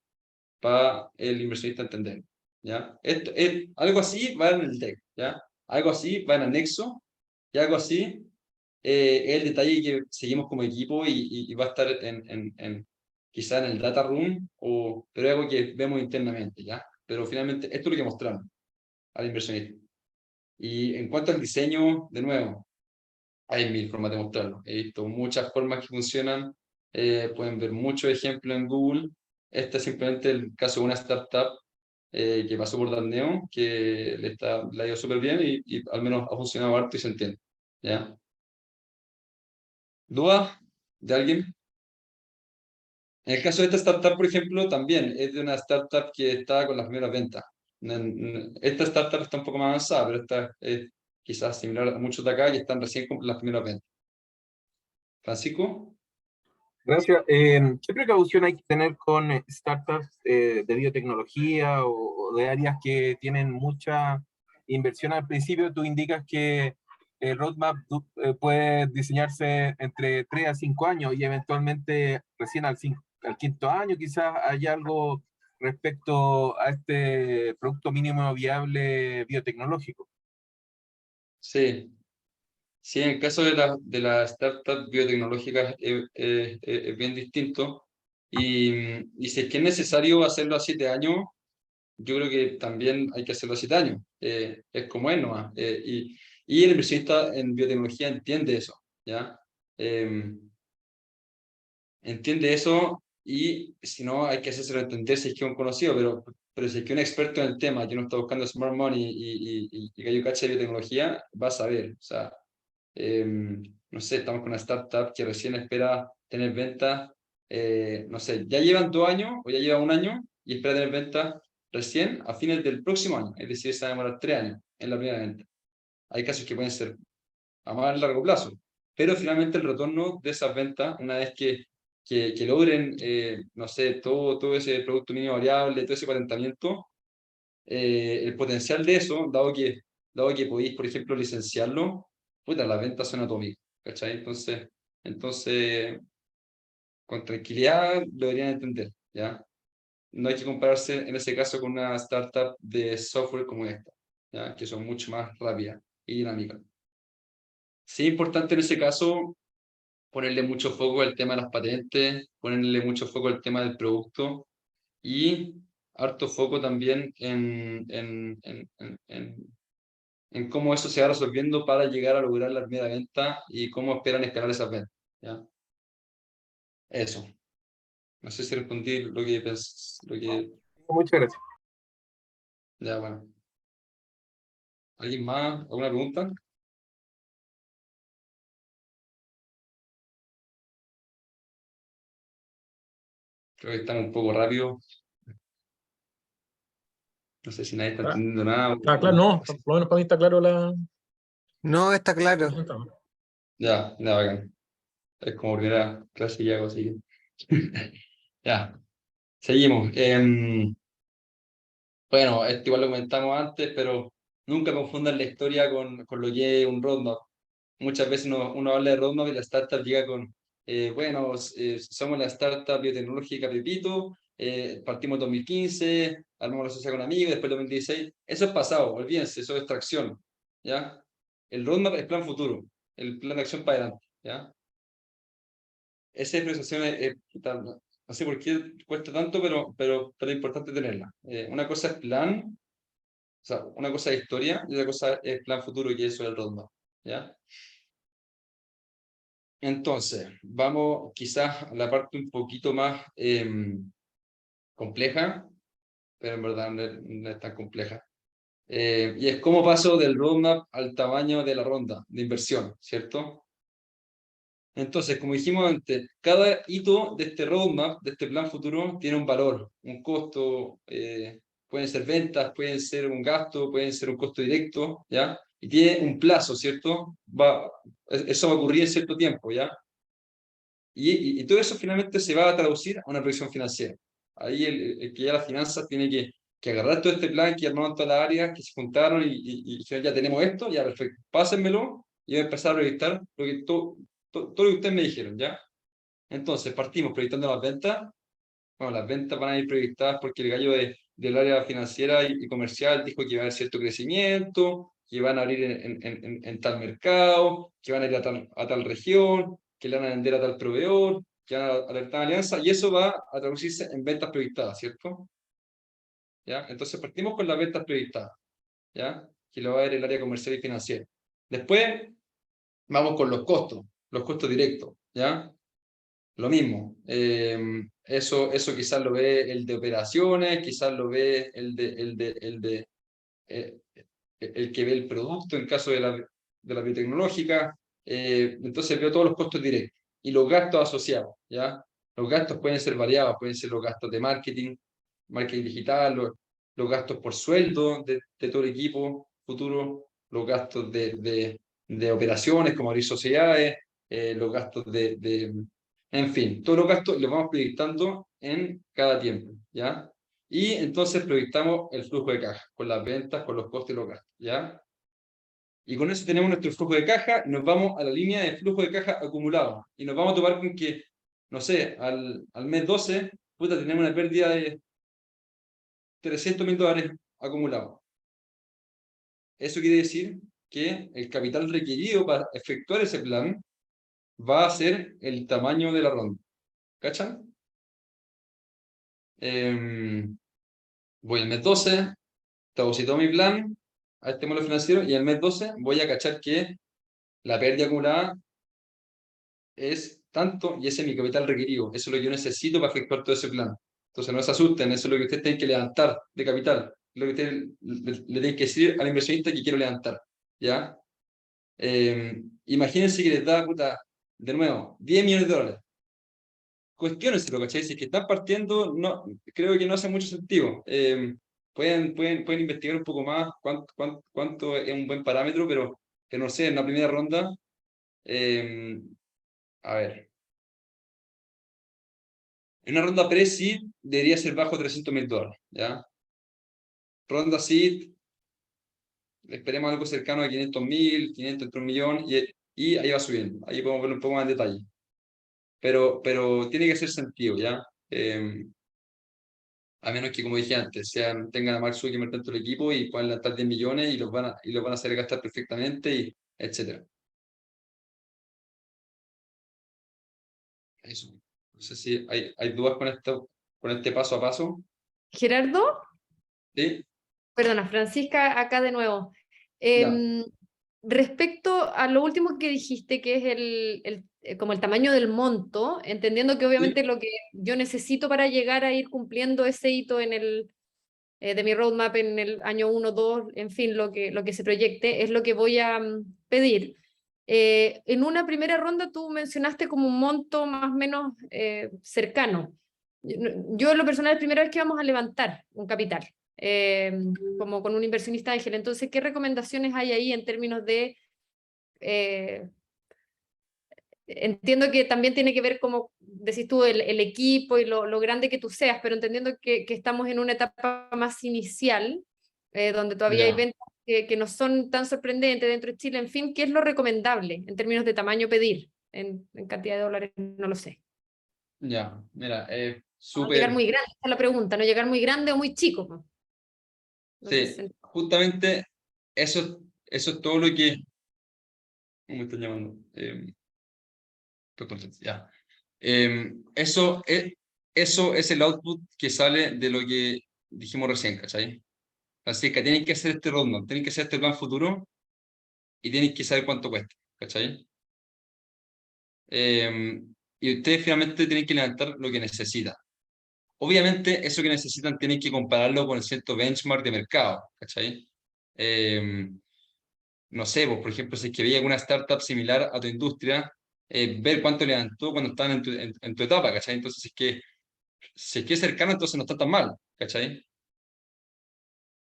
para el inversionista entender. ¿Ya? Algo así va en el deck, ¿ya? Algo así va en anexo, y algo así es el detalle que seguimos como equipo y va a estar quizá en el data room, pero es algo que vemos internamente, ¿ya? Pero finalmente esto es lo que mostramos al inversionista. Y en cuanto al diseño, de nuevo, hay mil formas de mostrarlo. He visto muchas formas que funcionan, pueden ver muchos ejemplos en Google. Este es simplemente el caso de una startup que pasó por Darneo, que le ha ido súper bien y al menos ha funcionado harto y se entiende, ¿ya? ¿Duda de alguien? En el caso de esta startup, por ejemplo, también es de una startup que está con las primeras ventas. Esta startup está un poco más avanzada, pero esta es quizás similar a muchos de acá que están recién con las primeras ventas. Francisco. Gracias. ¿Qué precaución hay que tener con startups de biotecnología o de áreas que tienen mucha inversión al principio? Tú indicas que el roadmap puede diseñarse entre 3 a 5 años y eventualmente recién al quinto año quizás hay algo respecto a este producto mínimo viable biotecnológico. Sí. Sí, en el caso de la startup biotecnológica es bien distinto. Y si es que es necesario hacerlo a 7 años, yo creo que también hay que hacerlo a 7 años. Es como es nomás. Y el inversionista en biotecnología entiende eso, ¿ya? Entiende eso y si no, hay que hacérselo entender si es que es un conocido, pero si es que un experto en el tema que no está buscando smart money y que yo cache de biotecnología, va a saber. O sea, no sé, estamos con una startup que recién espera tener ventas, no sé, ya llevan 2 años o ya lleva 1 año y espera tener ventas recién a fines del próximo año, es decir, se va a demorar 3 años en la primera venta. Hay casos que pueden ser a más largo plazo, pero finalmente el retorno de esas ventas, una vez que logren, no sé, todo ese producto mínimo variable, todo ese patentamiento, el potencial de eso, dado que podéis, por ejemplo, licenciarlo, puta, las ventas son atómicas, ¿cachai? Entonces, con tranquilidad lo deberían entender, ¿ya? No hay que compararse en ese caso con una startup de software como esta, ¿ya? Que son mucho más rápidas y dinámicas. Sí, es importante en ese caso ponerle mucho foco al tema de las patentes, ponerle mucho foco al tema del producto y harto foco también en cómo eso se va resolviendo para llegar a lograr la primera venta y cómo esperan escalar esas ventas, ¿ya? Eso. No sé si respondí lo que Muchas gracias. Ya, bueno. ¿Alguien más? ¿Alguna pregunta? Creo que están un poco rápidos. No sé si nadie está Ah, entendiendo nada. claro, no, por lo menos para mí está claro la No, está claro. presentamos. Ya, ya, bacán. Es como primera clase que hago, así que. Ya, seguimos. Bueno, esto igual lo comentamos antes, pero nunca confundan la historia con lo que es un roadmap. Muchas veces uno habla de roadmap y la startup llega con, bueno, somos la startup biotecnológica Pepito, partimos en 2015, armamos la sociedad con amigos, después 2016. Eso es pasado, olvídense, eso es tracción, ¿ya? El roadmap es plan futuro, el plan de acción para adelante, ¿ya? Esa expresión no sé por qué cuesta tanto, pero es importante tenerla. Una cosa es plan, o sea, una cosa es historia y otra cosa es plan futuro, y eso es el roadmap, ¿ya? Entonces, vamos quizás a la parte un poquito más compleja, pero en verdad no es tan compleja. Y es cómo paso del roadmap al tamaño de la ronda de inversión, ¿cierto? Entonces, como dijimos antes, cada hito de este roadmap, de este plan futuro, tiene un valor, un costo, pueden ser ventas, pueden ser un gasto, pueden ser un costo directo, ¿ya? Y tiene un plazo, ¿cierto? Eso va a ocurrir en cierto tiempo, ¿ya? Y todo eso finalmente se va a traducir a una proyección financiera. Ahí el que ya las finanzas tiene que agarrar todo este plan que armaron todas las áreas, que se juntaron y dijeron, ya tenemos esto, ya perfecto, pásenmelo y voy a empezar a proyectar todo lo que ustedes me dijeron, ¿ya? Entonces, partimos proyectando las ventas. Bueno, las ventas van a ir proyectadas porque el gallo del área financiera y comercial dijo que iba a haber cierto crecimiento, que van a abrir en tal mercado, que van a ir a tal región, que le van a vender a tal proveedor, que van a alertar alianza, y eso va a traducirse en ventas proyectadas, ¿cierto? ¿Ya? Entonces partimos con las ventas proyectadas, ¿ya? Que lo va a ver el área comercial y financiera. Después vamos con los costos directos, ¿ya? Lo mismo, eso quizás lo ve el de operaciones, quizás lo ve eh, el que ve el producto en caso de la biotecnológica. Entonces veo todos los costos directos y los gastos asociados, ¿ya? Los gastos pueden ser variados, pueden ser los gastos de marketing digital, los gastos por sueldo de todo el equipo futuro, los gastos de operaciones como abrir sociedades, los gastos en fin, todos los gastos los vamos proyectando en cada tiempo, ¿ya? Y entonces proyectamos el flujo de caja, con las ventas, con los costos y los gastos, ¿ya? Y con eso tenemos nuestro flujo de caja, y nos vamos a la línea de flujo de caja acumulado. Y nos vamos a topar con que, no sé, al mes 12, puta, tenemos una pérdida de $300.000 acumulado. Eso quiere decir que el capital requerido para efectuar ese plan va a ser el tamaño de la ronda. ¿Cachan? Voy al mes 12, deposito mi plan a este modelo financiero y el mes 12 voy a cachar que la pérdida acumulada es tanto y ese es mi capital requerido. Eso es lo que yo necesito para efectuar todo ese plan. Entonces no se asusten, eso es lo que ustedes tienen que levantar de capital. Lo que ustedes le tienen que decir al inversionista que quiero levantar. ¿Ya? Imagínense que les da, puta, de nuevo, $10 millones. Cuestiónenselo, ¿cachai? Si es que están partiendo, no, creo que no hace mucho sentido. Pueden investigar un poco más cuánto es un buen parámetro, pero que no sé, en la primera ronda, a ver, en una ronda pre-seed debería ser bajo $300.000, ¿ya? Ronda seed, esperemos algo cercano a 500.000, 500 entre 1.000.000, y ahí va subiendo. Ahí podemos verlo un poco más en detalle. Pero tiene que hacer sentido, ¿ya? A menos que, como dije antes, tengan a Mark Zuckerberg dentro del equipo y puedan levantar 10 millones y los van a hacer gastar perfectamente, y etc. Eso. No sé si hay dudas con este paso a paso. Gerardo, ¿Sí? perdona, Francisca, acá de nuevo. Ya. respecto a lo último que dijiste, que es como el tamaño del monto, entendiendo que obviamente lo que yo necesito para llegar a ir cumpliendo ese hito en de mi roadmap en el año 1, 2, en fin, lo que se proyecte, es lo que voy a pedir. En una primera ronda tú mencionaste como un monto más o menos cercano. Yo en lo personal es la primera vez que vamos a levantar un capital, como con un inversionista ángel. Entonces, ¿qué recomendaciones hay ahí en términos de... entiendo que también tiene que ver, como decís tú, el equipo y lo grande que tú seas, pero entendiendo que estamos en una etapa más inicial, donde todavía hay Ya. ventas que no son tan sorprendentes dentro de Chile, en fin, ¿qué es lo recomendable en términos de tamaño pedir? En cantidad de dólares, no lo sé. Ya, mira, No llegar súper. muy grande, esa es la pregunta, no llegar muy grande o muy chico. Po. No sé Sí, si- justamente eso es todo lo que. ¿Cómo me están llamando? Ya. Eso es el output que sale de lo que dijimos recién, ¿cachai? Así que tienen que hacer este roadmap, tienen que hacer este plan futuro y tienen que saber cuánto cuesta, ¿cachai? Y ustedes finalmente tienen que levantar lo que necesitan. Obviamente, eso que necesitan tienen que compararlo con el cierto benchmark de mercado, ¿cachai? No sé, pues, por ejemplo, si es que veía alguna startup similar a tu industria, ver cuánto levantó cuando estaban en tu etapa, ¿cachai? Entonces, si es que es cercano, entonces no está tan mal, ¿cachai?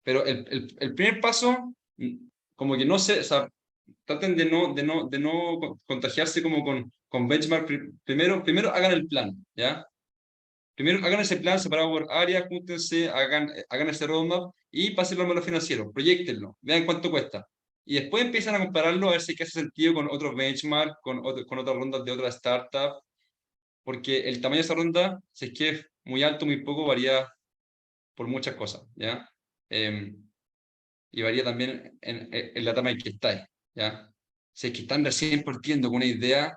Pero el primer paso, como que no sé, o sea, traten de no contagiarse como con benchmark. Primero hagan el plan, ¿ya? Primero hagan ese plan separado por áreas, júntense, hagan ese roadmap y pásenlo a lo financiero, proyectenlo, vean cuánto cuesta. Y después empiezan a compararlo a ver si hace sentido con otros benchmark, con otras rondas de otras startups, porque el tamaño de esa ronda, si es que es muy alto, muy poco, varía por muchas cosas, ¿ya? Y varía también en la etapa en que estáis, ¿ya? Si es que están recién partiendo con una idea,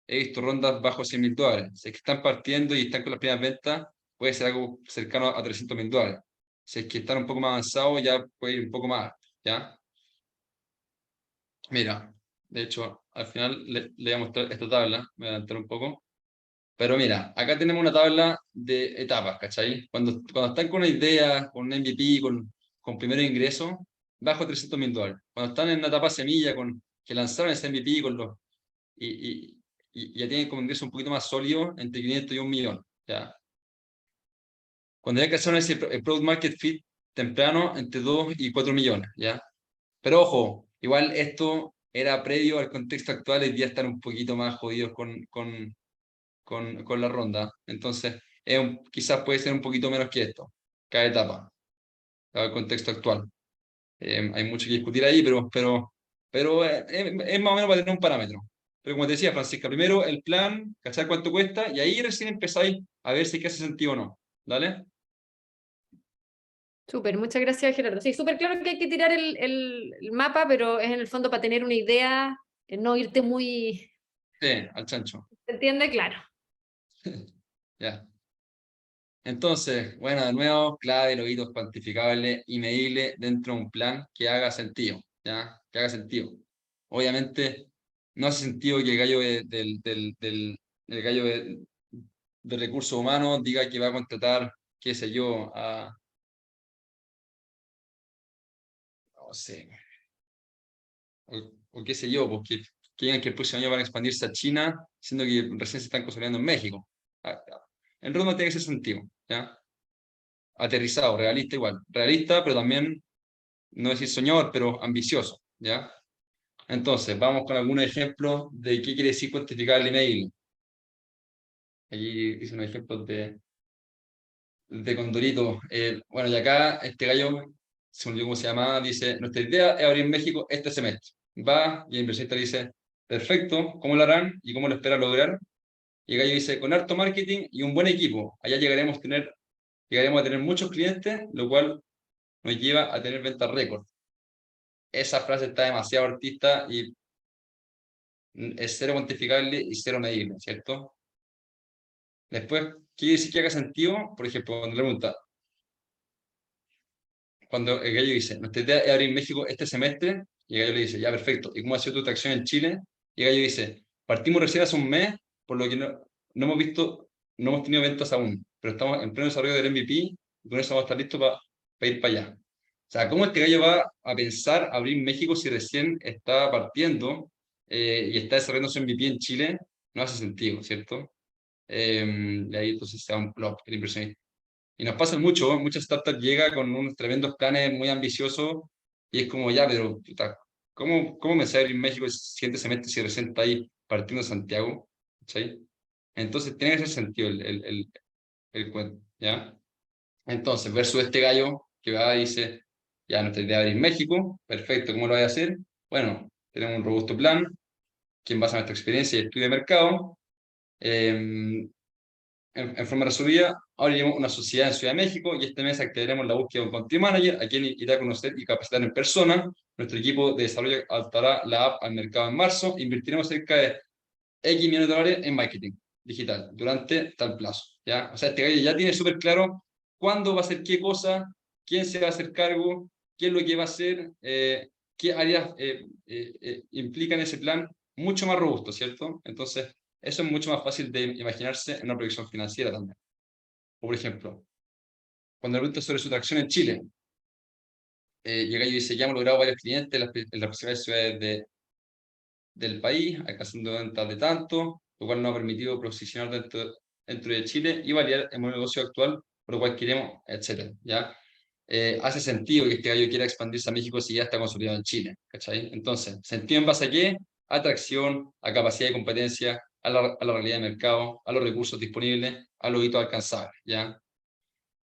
he visto rondas bajo $100.000. Si es que están partiendo y están con las primeras ventas, puede ser algo cercano a $300.000. Si es que están un poco más avanzados, ya puede ir un poco más, ¿ya? Mira, de hecho, al final le voy a mostrar esta tabla, me voy a adelantar un poco. Pero mira, acá tenemos una tabla de etapas, ¿cachai? Cuando están con una idea, con un MVP, con primer ingreso, bajo $300.000. Cuando están en una etapa semilla, que lanzaron ese MVP y, y ya tienen como ingreso un poquito más sólido, entre 500 y 1 millón, ¿ya? Cuando ya alcanzaron el Product Market Fit temprano, entre 2 y 4 millones, ¿ya? Pero ojo, igual esto era previo al contexto actual, y ya están un poquito más jodidos con la ronda. Entonces, quizás puede ser un poquito menos que esto, cada etapa, cada contexto actual. Hay mucho que discutir ahí, pero es más o menos para tener un parámetro. Pero como te decía, Francisca, primero el plan, cachar cuánto cuesta, y ahí recién empezáis a ver si es que hace sentido o no. ¿Dale? Súper, muchas gracias, Gerardo. Sí, súper claro que hay que tirar el mapa, pero es en el fondo para tener una idea, no irte muy... Sí, al chancho. ¿Se entiende? Claro. Ya. Entonces, bueno, de nuevo, clave, logros cuantificables y medibles dentro de un plan que haga sentido, ¿ya? Que haga sentido. Obviamente, no hace sentido que el gallo el gallo de recursos humanos diga que va a contratar, qué sé yo, no sé, o qué sé yo, porque que digan que el próximo año van a expandirse a China, siendo que recién se están consolidando en México. El roadmap tiene que ser sentido, ¿ya? Aterrizado, realista igual. Realista, pero también, no decir soñador, pero ambicioso, ¿ya? Entonces, vamos con algunos ejemplos de qué quiere decir cuantificar el email. Aquí hice unos ejemplos de Condorito. Bueno, y acá este gallo, se me olvidó cómo se llama, dice, nuestra idea es abrir en México este semestre. Va, y el inversionista dice, perfecto, ¿cómo lo harán y cómo lo esperan lograr? Y el gallo dice, con harto marketing y un buen equipo, allá llegaremos a tener muchos clientes, lo cual nos lleva a tener ventas récord. Esa frase está demasiado artista y es cero cuantificable y cero medible, ¿cierto? Después, ¿quiere decir que haga sentido? Por ejemplo, cuando le pregunta, cuando el gallo dice, nuestra idea es abrir México este semestre, Y el gallo le dice, ya, perfecto, ¿y cómo ha sido tu tracción en Chile? Y el gallo dice, partimos recién hace un mes, por lo que no hemos tenido ventas aún, pero estamos en pleno desarrollo del MVP, y con eso vamos a estar listos para ir para allá. O sea, ¿cómo este gallo va a pensar abrir México si recién está partiendo y está desarrollando su MVP en Chile? No hace sentido, ¿cierto? De ahí entonces se da un plop, el inversionista. Y nos pasa mucho, muchas startups llegan con unos tremendos planes muy ambiciosos y es como, ya, pero puta, ¿cómo me sale en México el siguiente semestre si recién está ahí partiendo de Santiago? ¿Sí? Entonces tiene que ser sentido el cuento, ¿ya? Entonces, versus este gallo que va y dice, ya, nuestra idea es abrir México, perfecto, ¿cómo lo voy a hacer? Bueno, tenemos un robusto plan, que en base a nuestra experiencia y estudio de mercado, en forma resumida, abriremos una sociedad en Ciudad de México y este mes activaremos la búsqueda de un country manager a quien irá a conocer y capacitar en persona. Nuestro equipo de desarrollo adaptará la app al mercado en marzo. Invertiremos cerca de X millones de dólares en marketing digital durante tal plazo, ¿ya? O sea, este gallo ya tiene súper claro cuándo va a hacer qué cosa, quién se va a hacer cargo, qué es lo que va a hacer, qué áreas implican ese plan, mucho más robusto, ¿cierto? Entonces, eso es mucho más fácil de imaginarse en una proyección financiera también. O, por ejemplo, cuando le pregunto sobre su tracción en Chile, llega y dice, ya hemos logrado varios clientes en las principales ciudades del país, alcanzando ventas de tanto, lo cual nos ha permitido posicionar dentro de Chile y validar el modelo de negocio actual, por lo cual queremos, etcétera, ¿ya? Hace sentido que este gallo quiera expandirse a México si ya está consolidado en Chile, ¿cachai? Entonces, ¿sentido en base a qué? Atracción, a capacidad de competencia, a la realidad de mercado, a los recursos disponibles, a los hitos alcanzables, ¿ya?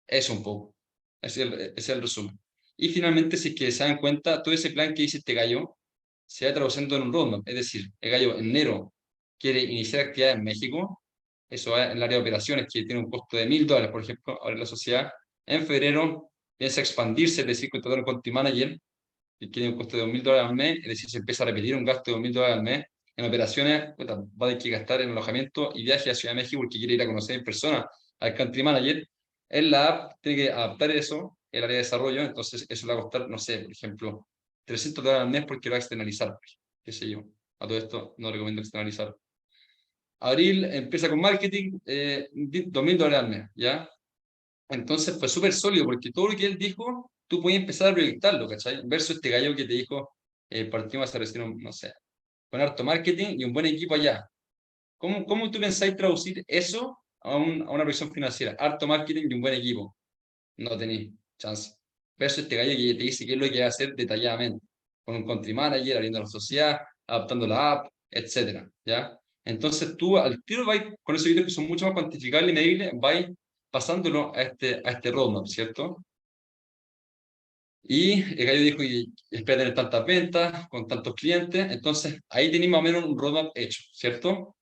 Eso un poco. Ese es el resumen. Y finalmente, si es que se dan cuenta, todo ese plan que dice este gallo se va traduciendo en un roadmap. Es decir, el gallo en enero quiere iniciar actividad en México, eso va en el área de operaciones, que tiene un costo de $1.000, por ejemplo, ahora en la sociedad. En febrero piensa expandirse, es decir, contratar un country manager, que tiene un costo de $2.000 al mes, es decir, se empieza a repetir un gasto de $2.000 al mes. En operaciones, puta, va a tener que gastar en alojamiento y viaje a Ciudad de México porque quiere ir a conocer en persona al country manager. En la app tiene que adaptar eso, el área de desarrollo, entonces eso le va a costar, no sé, por ejemplo, $300 al mes porque lo va a externalizar, qué sé yo. A todo esto no recomiendo externalizar. Abril empieza con marketing, $2.000 al mes, ¿ya? Entonces fue súper sólido porque todo lo que él dijo, tú puedes empezar a proyectarlo, ¿cachai? Versus este gallo que te dijo, partimos a recibir, no sé, con harto marketing y un buen equipo allá. ¿Cómo tú pensáis traducir eso a una proyección financiera? Harto marketing y un buen equipo. No tenéis chance. Versus este gallo que te dice qué es lo que va a hacer detalladamente. Con un country manager, abriendo la sociedad, adaptando la app, etcétera, ¿ya? Entonces tú al tiro vais con esos vídeos que son mucho más cuantificables y medibles, vais pasándolo a este roadmap, ¿cierto? Y el gallo dijo, y espera tener tantas ventas, con tantos clientes, entonces ahí tenéis más o menos un roadmap hecho, ¿cierto?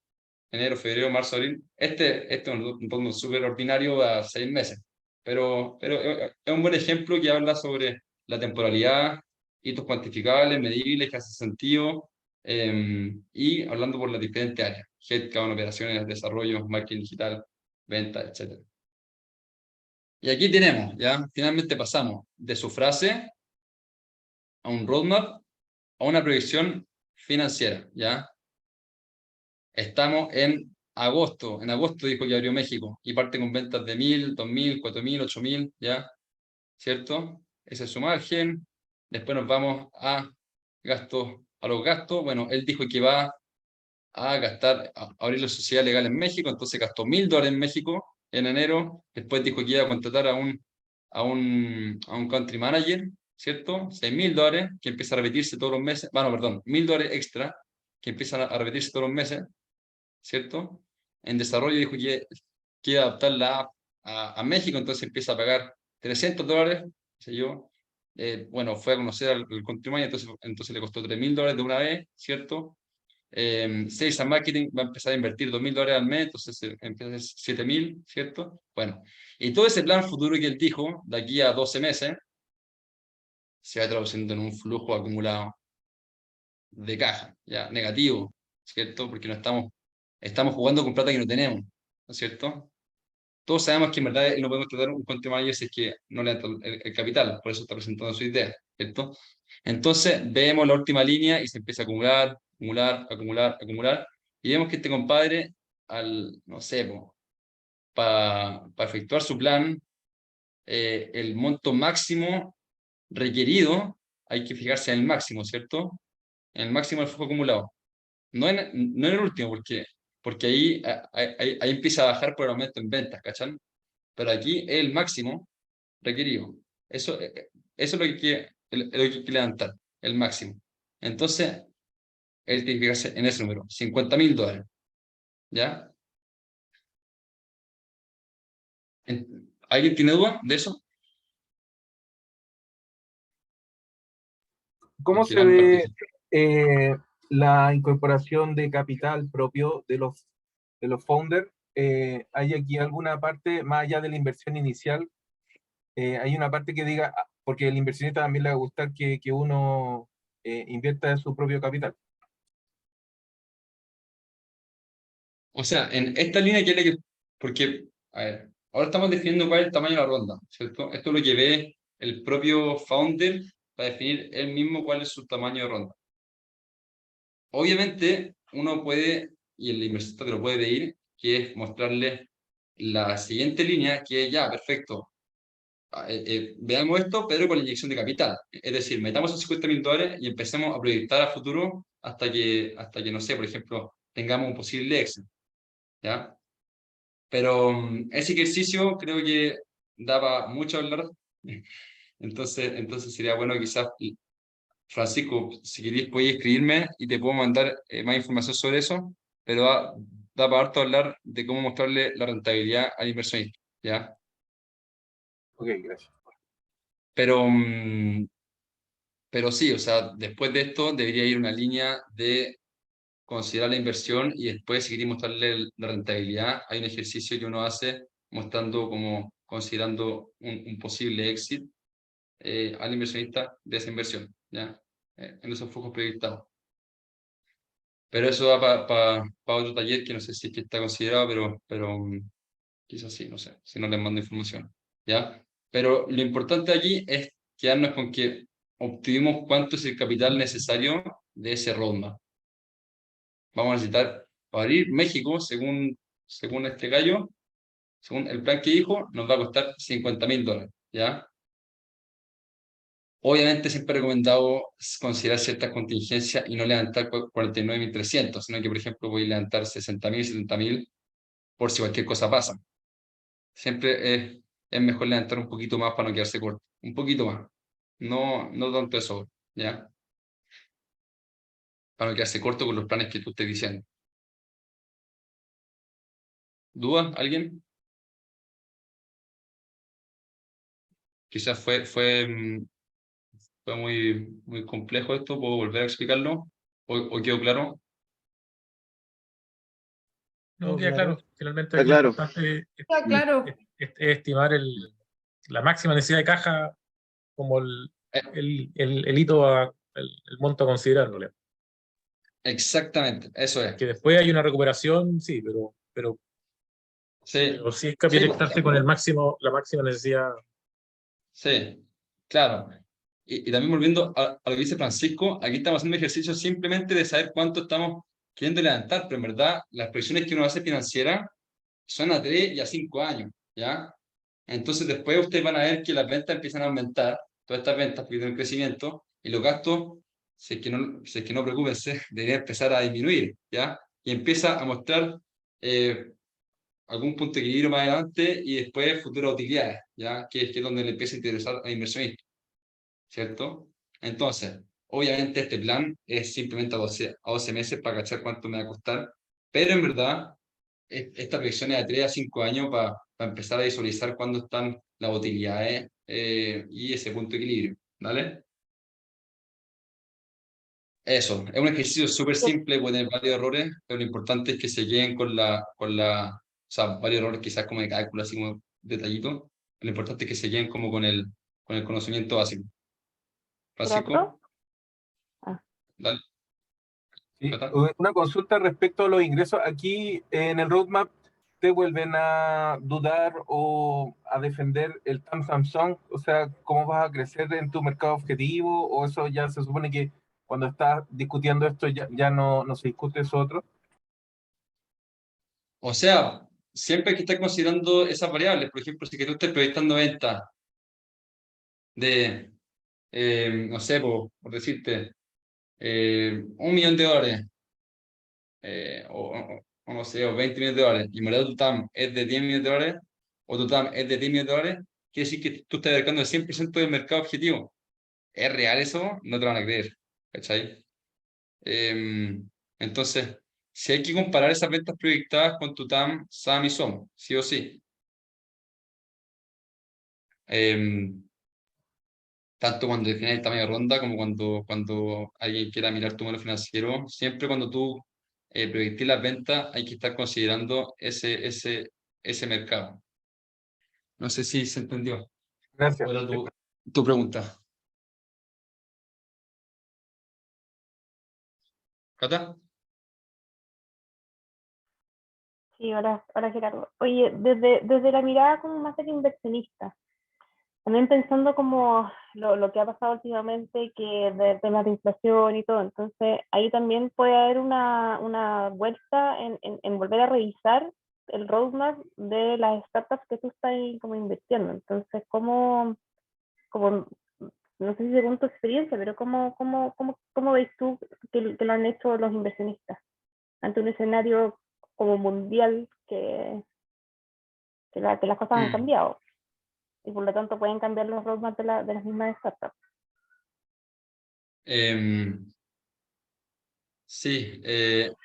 Enero, febrero, marzo, abril. Este es un roadmap súper ordinario a 6 meses, pero es un buen ejemplo que habla sobre la temporalidad, hitos cuantificables, medibles, que hace sentido, y hablando por las diferentes áreas, headcount, operaciones, desarrollo, marketing digital, venta, etc. Y aquí tenemos, ya, finalmente pasamos de su frase a un roadmap, a una proyección financiera, ya. Estamos en agosto dijo que abrió México, y parte con ventas de 1.000, 2.000, 4.000, 8.000, ya, ¿cierto? Ese es su margen. Después nos vamos a los gastos. Bueno, él dijo que va a abrir la sociedad legal en México, entonces gastó $1.000 en México en enero. Después dijo que iba a contratar a un country manager, ¿cierto? $6.000 que empieza a repetirse todos los meses. Bueno, perdón, $1.000 extra que empiezan a repetirse todos los meses, ¿cierto? En desarrollo dijo que quiere adaptarla a México, entonces empieza a pagar $300, sé yo. Bueno, fue a conocer al country manager, entonces le costó $3.000 de una vez, ¿cierto? Sales and Marketing va a empezar a invertir $2.000 al mes, entonces empieza a ser 7.000, ¿cierto? Bueno, y todo ese plan futuro que él dijo, de aquí a 12 meses, se va traduciendo en un flujo acumulado de caja, ya, negativo, ¿cierto? Porque no estamos jugando con plata que no tenemos, ¿no es cierto? Todos sabemos que en verdad no podemos tratar un country manager si es que no le da el capital, por eso está presentando su idea. ¿cierto? Entonces vemos la última línea y se empieza a acumular, acumular, acumular, acumular, y vemos que este compadre, no sé, para efectuar su plan, el monto máximo requerido, hay que fijarse en el máximo, ¿cierto? En el máximo del flujo acumulado. No en el último, porque ahí empieza a bajar por el aumento en ventas, ¿cachan? Pero aquí es el máximo requerido. Eso es lo que hay que levantar, el máximo. Entonces, él tiene que fijarse en ese número, $50.000, ¿ya? ¿Alguien tiene duda de eso? ¿Cómo Porque se ve la incorporación de capital propio de los founders? ¿Hay aquí alguna parte, más allá de la inversión inicial, hay una parte que diga, porque el inversionista también le va a gustar que uno invierta en su propio capital? O sea, en esta línea quiere que... Porque, a ver, ahora estamos definiendo cuál es el tamaño de la ronda, ¿cierto? Esto es lo que ve el propio founder para definir él mismo cuál es su tamaño de ronda. Obviamente, uno puede, y el inversor te lo puede pedir, que es mostrarle la siguiente línea, que es ya, perfecto. Veamos esto, pero con la inyección de capital. Es decir, metamos esos $50.000 y empecemos a proyectar a futuro hasta que, no sé, por ejemplo, tengamos un posible éxito, ¿ya? Pero ese ejercicio creo que daba mucho a hablar. Entonces sería bueno quizás, Francisco, si queréis podéis escribirme y te puedo mandar más información sobre eso, pero da para harto hablar de cómo mostrarle la rentabilidad al inversionista, ¿ya? Ok, gracias. Pero, pero sí, o sea, después de esto debería ir una línea de considerar la inversión y después si queréis mostrarle la rentabilidad, hay un ejercicio que uno hace mostrando como considerando un posible éxito al inversionista de esa inversión, ¿ya? En esos flujos proyectados. Pero eso va para otro taller que no sé si es que está considerado, pero quizás sí, no sé, si no les mando información, ¿ya? Pero lo importante aquí es quedarnos con que obtuvimos cuánto es el capital necesario de ese roadmap. Vamos a necesitar, para abrir México, según este gallo, según el plan que dijo, nos va a costar $50.000, ¿ya? Obviamente siempre he recomendado considerar ciertas contingencias y no levantar 49.300, sino que, por ejemplo, voy a levantar 60.000, 70.000 por si cualquier cosa pasa. Siempre es mejor levantar un poquito más para no quedarse corto. Un poquito más. No tanto eso, ¿ya? Para no quedarse corto con los planes que tú estés diciendo. ¿Duda? ¿Alguien? Quizás fue muy complejo esto. ¿Puedo volver a explicarlo? ¿O quedó claro? No, queda claro. Finalmente Está aquí lo claro. importante Está claro. es estimar la máxima necesidad de caja como Eh, el hito, el monto a considerar, ¿no? Exactamente, eso es. Que después hay una recuperación, sí, pero Sí, sí es sí, proyectarse con el máximo, la máxima necesidad. sí, claro. Y también volviendo a lo que dice Francisco, aquí estamos haciendo ejercicio simplemente de saber cuánto estamos queriendo levantar, pero en verdad las proyecciones que uno hace financiera son a 3 y a 5 años, ¿ya? Entonces después ustedes van a ver que las ventas empiezan a aumentar, todas estas ventas porque tienen crecimiento, y los gastos, si es que no preocupense, deberían empezar a disminuir, ¿ya? Y empieza a mostrar algún punto de equilibrio más adelante y después futuras utilidades, ¿ya? Que es donde le empieza a interesar al inversionista, ¿cierto? Entonces, obviamente este plan es simplemente a 12 meses para cachar cuánto me va a costar, pero en verdad esta proyección es de 3 a 5 años para empezar a visualizar cuándo están las utilidades y ese punto de equilibrio, ¿vale? Eso, es un ejercicio súper simple, puede tener varios errores, pero lo importante es que se queden o sea, varios errores quizás como de cálculo, así como detallito, lo importante es que se queden como con el conocimiento básico. Francisco, dale, Sí, Cata. una consulta respecto a los ingresos. Aquí en el roadmap usted vuelven a dudar o a defender el TAM Samsung? O sea, ¿cómo vas a crecer en tu mercado objetivo? ¿O eso ya se supone que cuando estás discutiendo esto ya no se discute eso otro? O sea, siempre hay que estar considerando esas variables. Por ejemplo, si que tú estés proyectando ventas de, no sé, por decirte, $1 millón, o no sé, o $20 millones, y en verdad tu TAM es de $10 millones, o tu TAM es de $10 millones, quiere decir que tú estás abarcando el 100% del mercado objetivo. ¿Es real eso? No te lo van a creer, ¿cachai? Entonces, si hay que comparar esas ventas proyectadas con tu TAM, SAM y SOM, sí o sí. Tanto cuando defines el tamaño de ronda como cuando alguien quiera mirar tu modelo financiero, siempre cuando tú proyectes las ventas hay que estar considerando ese mercado. No sé si se entendió. Gracias. ¿Cuál era tu pregunta? ¿Cata? Sí, ahora Gerardo. Oye, desde la mirada como más del inversionista, también pensando como lo que ha pasado últimamente, que de temas de inflación y todo, entonces ahí también puede haber una vuelta en volver a revisar el roadmap de las startups que tú estás ahí como invirtiendo. Entonces, como no sé si según tu experiencia, pero ¿cómo ves tú que lo han hecho los inversionistas ante un escenario como mundial que las cosas han cambiado? Y por lo tanto pueden cambiar los roadmaps de las mismas startups. Sí,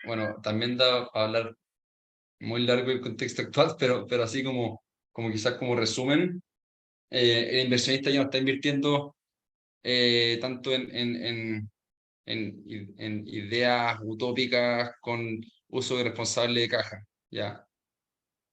bueno, también da para hablar muy largo el contexto actual, pero así como quizás como resumen, el inversionista ya no está invirtiendo tanto en ideas utópicas con uso irresponsable de caja, ¿ya?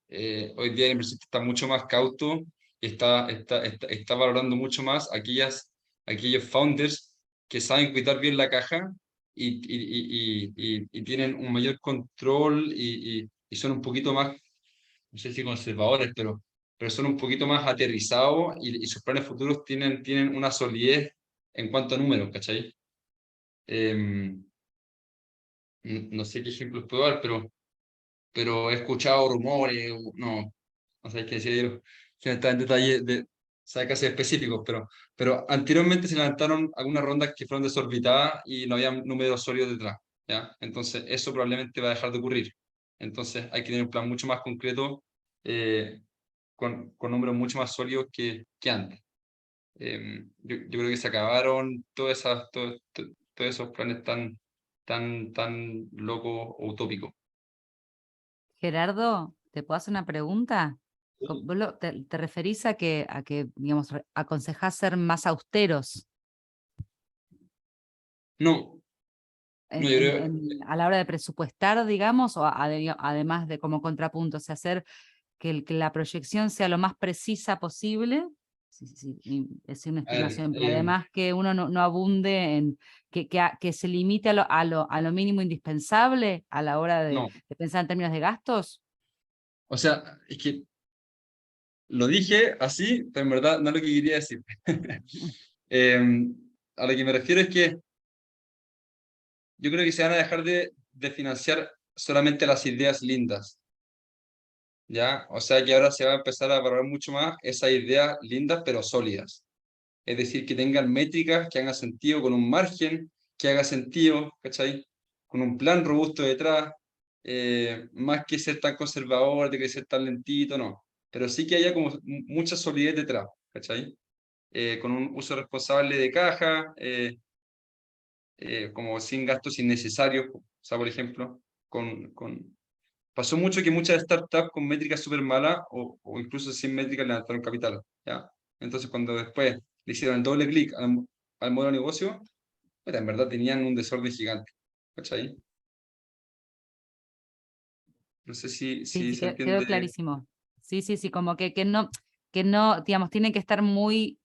Hoy día el inversionista está mucho más cauto y está valorando mucho más aquellos founders que saben cuidar bien la caja y tienen un mayor control y son un poquito más, no sé si conservadores, pero son un poquito más aterrizados y sus planes futuros tienen una solidez en cuanto a números, ¿cachai? No sé qué ejemplos puedo dar, pero he escuchado rumores, no sé qué decir, que no está en detalle de sabe casos específicos, pero anteriormente se levantaron algunas rondas que fueron desorbitadas y no había números sólidos detrás, ¿ya? Entonces eso probablemente va a dejar de ocurrir. Entonces hay que tener un plan mucho más concreto, con números mucho más sólidos que antes. Yo creo que se acabaron todos esos planes tan locos o utópicos. Gerardo, ¿te puedo hacer una pregunta? ¿Vos te referís a que digamos, aconsejás ser más austeros No, no, yo creo, a la hora de presupuestar, digamos, o además de como contrapunto, o sea, hacer que la proyección sea lo más precisa posible? Sí, es una a ver, estimación, pero además que uno no abunde en que se limite a lo mínimo indispensable a la hora no. de pensar en términos de gastos. O sea, es que lo dije así, pero en verdad no es lo que quería decir. A lo que me refiero es que yo creo que se van a dejar de financiar solamente las ideas lindas, ¿ya? O sea que ahora se va a empezar a valorar mucho más esas ideas lindas pero sólidas. Es decir, que tengan métricas que hagan sentido, con un margen que haga sentido, ¿cachai? Con un plan robusto detrás, más que ser tan conservador, de que ser tan lentito, no. Pero sí que haya como mucha solidez detrás, ¿cachai? Con un uso responsable de caja, como sin gastos innecesarios. O sea, por ejemplo, pasó mucho que muchas startups con métricas súper malas o incluso sin métricas levantaron capital, ¿ya? Entonces, cuando después le hicieron el doble clic al modelo de negocio, pues, en verdad tenían un desorden gigante, ¿cachai? No sé si Sí, se quedó entiende. clarísimo. Sí, como que no, digamos, tienen que estar muy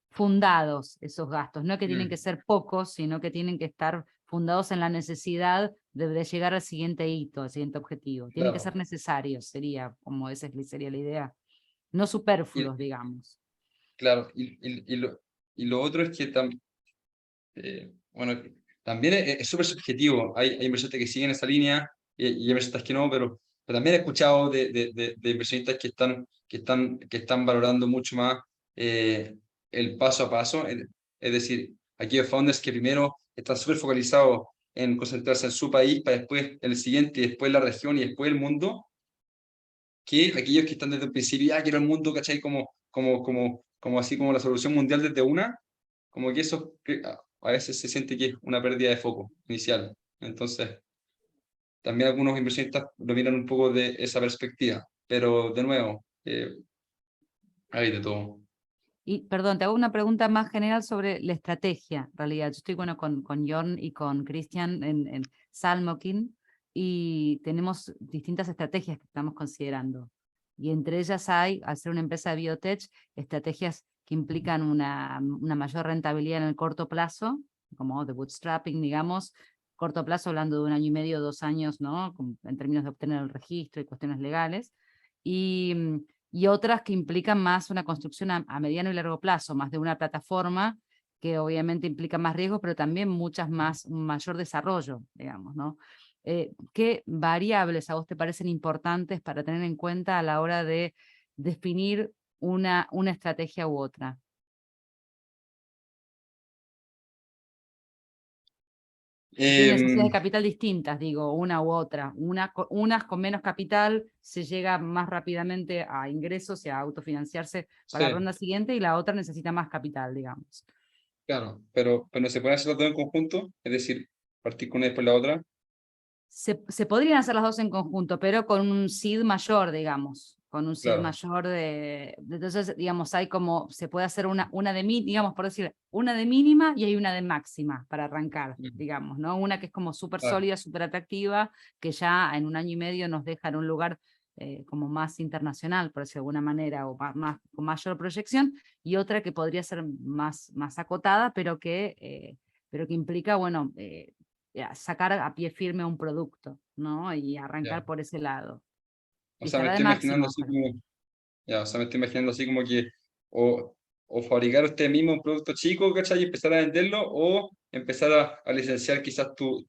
fundados esos gastos, no que tienen que ser pocos, sino que tienen que estar fundados en la necesidad de llegar al siguiente hito, al siguiente objetivo. Tienen que Claro. ser necesarios, sería como esa sería la idea. No superfluos, digamos. Claro, y lo otro es que bueno, también es súper subjetivo. Hay inversionistas que siguen esa línea y inversionistas que no, pero también he escuchado de inversionistas que están valorando mucho más el paso a paso. Es decir, aquellos founders que primero están súper focalizados en concentrarse en su país, para después el siguiente, y después la región y después el mundo, que aquellos que están desde el principio, ya quiero el mundo, ¿cachai? Como así como la solución mundial desde una, como que eso a veces se siente que es una pérdida de foco inicial. Entonces, también algunos inversionistas lo miran un poco de esa perspectiva, pero de nuevo, hay de todo. Y perdón, te hago una pregunta más general sobre la estrategia, en realidad. Yo estoy con Jorn y con Christian en Salmokin y tenemos distintas estrategias que estamos considerando. Y entre ellas hay, al ser una empresa de biotech, estrategias que implican una mayor rentabilidad en el corto plazo, como de bootstrapping, digamos, corto plazo hablando de 1 año y medio, 2 años, ¿no? En términos de obtener el registro y cuestiones legales. Y otras que implican más una construcción a mediano y largo plazo, más de una plataforma que obviamente implica más riesgo, pero también un mayor desarrollo, digamos, ¿no? ¿Qué variables a vos te parecen importantes para tener en cuenta a la hora de definir una estrategia u otra? Tienen necesidades de capital distintas, digo, una u otra. Unas con menos capital se llega más rápidamente a ingresos y a autofinanciarse para la Sí, ronda siguiente, y la otra necesita más capital, digamos. claro, pero no se pueden hacer las dos en conjunto, es decir, partir con una y después la otra. Se podrían hacer las dos en conjunto, pero con un seed mayor, digamos, con un seed Claro. mayor entonces, digamos, hay como, se puede hacer una digamos, por decir, una de mínima y hay una de máxima para arrancar, digamos, ¿no? Una que es como súper Claro. sólida, súper atractiva, que ya en 1 año y medio nos deja en un lugar como más internacional, por decirlo de alguna manera, o con mayor proyección, y otra que podría ser más acotada, pero que implica, bueno, sacar a pie firme un producto, ¿no? Y arrancar Ya. por ese lado. O Y sea, me estará de estoy imaginando máximo. así como, ya, o sea, me estoy imaginando así como que o fabricar usted mismo un producto chico, ¿cachai? Y empezar a venderlo, o empezar a licenciar quizás tu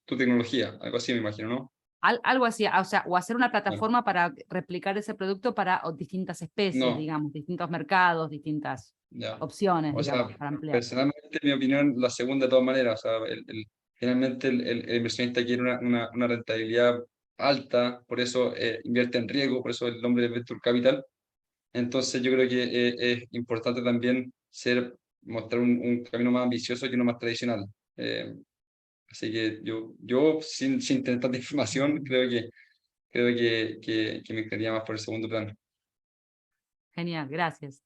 tecnología, algo así me imagino, ¿no? Algo así, o sea, o hacer una Claro. plataforma para replicar ese producto para distintas especies, No, digamos, distintos mercados, distintas ya. opciones, O sea, digamos, para ampliar. personalmente, en mi opinión, la segunda de todas maneras. O sea, finalmente el inversionista quiere una rentabilidad alta, por eso invierte en riesgo, por eso el nombre de Venture Capital. Entonces yo creo que es importante también mostrar un camino más ambicioso que uno más tradicional. Así que yo sin tener tanta información, creo que me quedaría más por el segundo plano. Genial, gracias.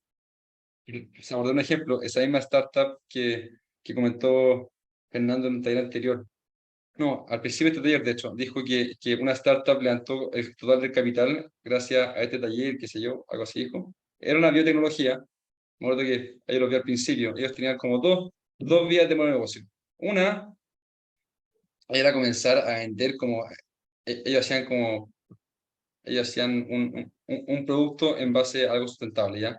Se abordó un ejemplo, esa misma startup que comentó Fernando en un taller anterior. No, al principio de este taller, de hecho, dijo que una startup levantó el total del capital gracias a este taller, qué sé yo, algo así dijo. Era una biotecnología, me acuerdo que ellos lo vi al principio, ellos tenían como dos vías de modelo de negocio. Una era comenzar a vender como, ellos hacían un producto en base a algo sustentable, ¿ya?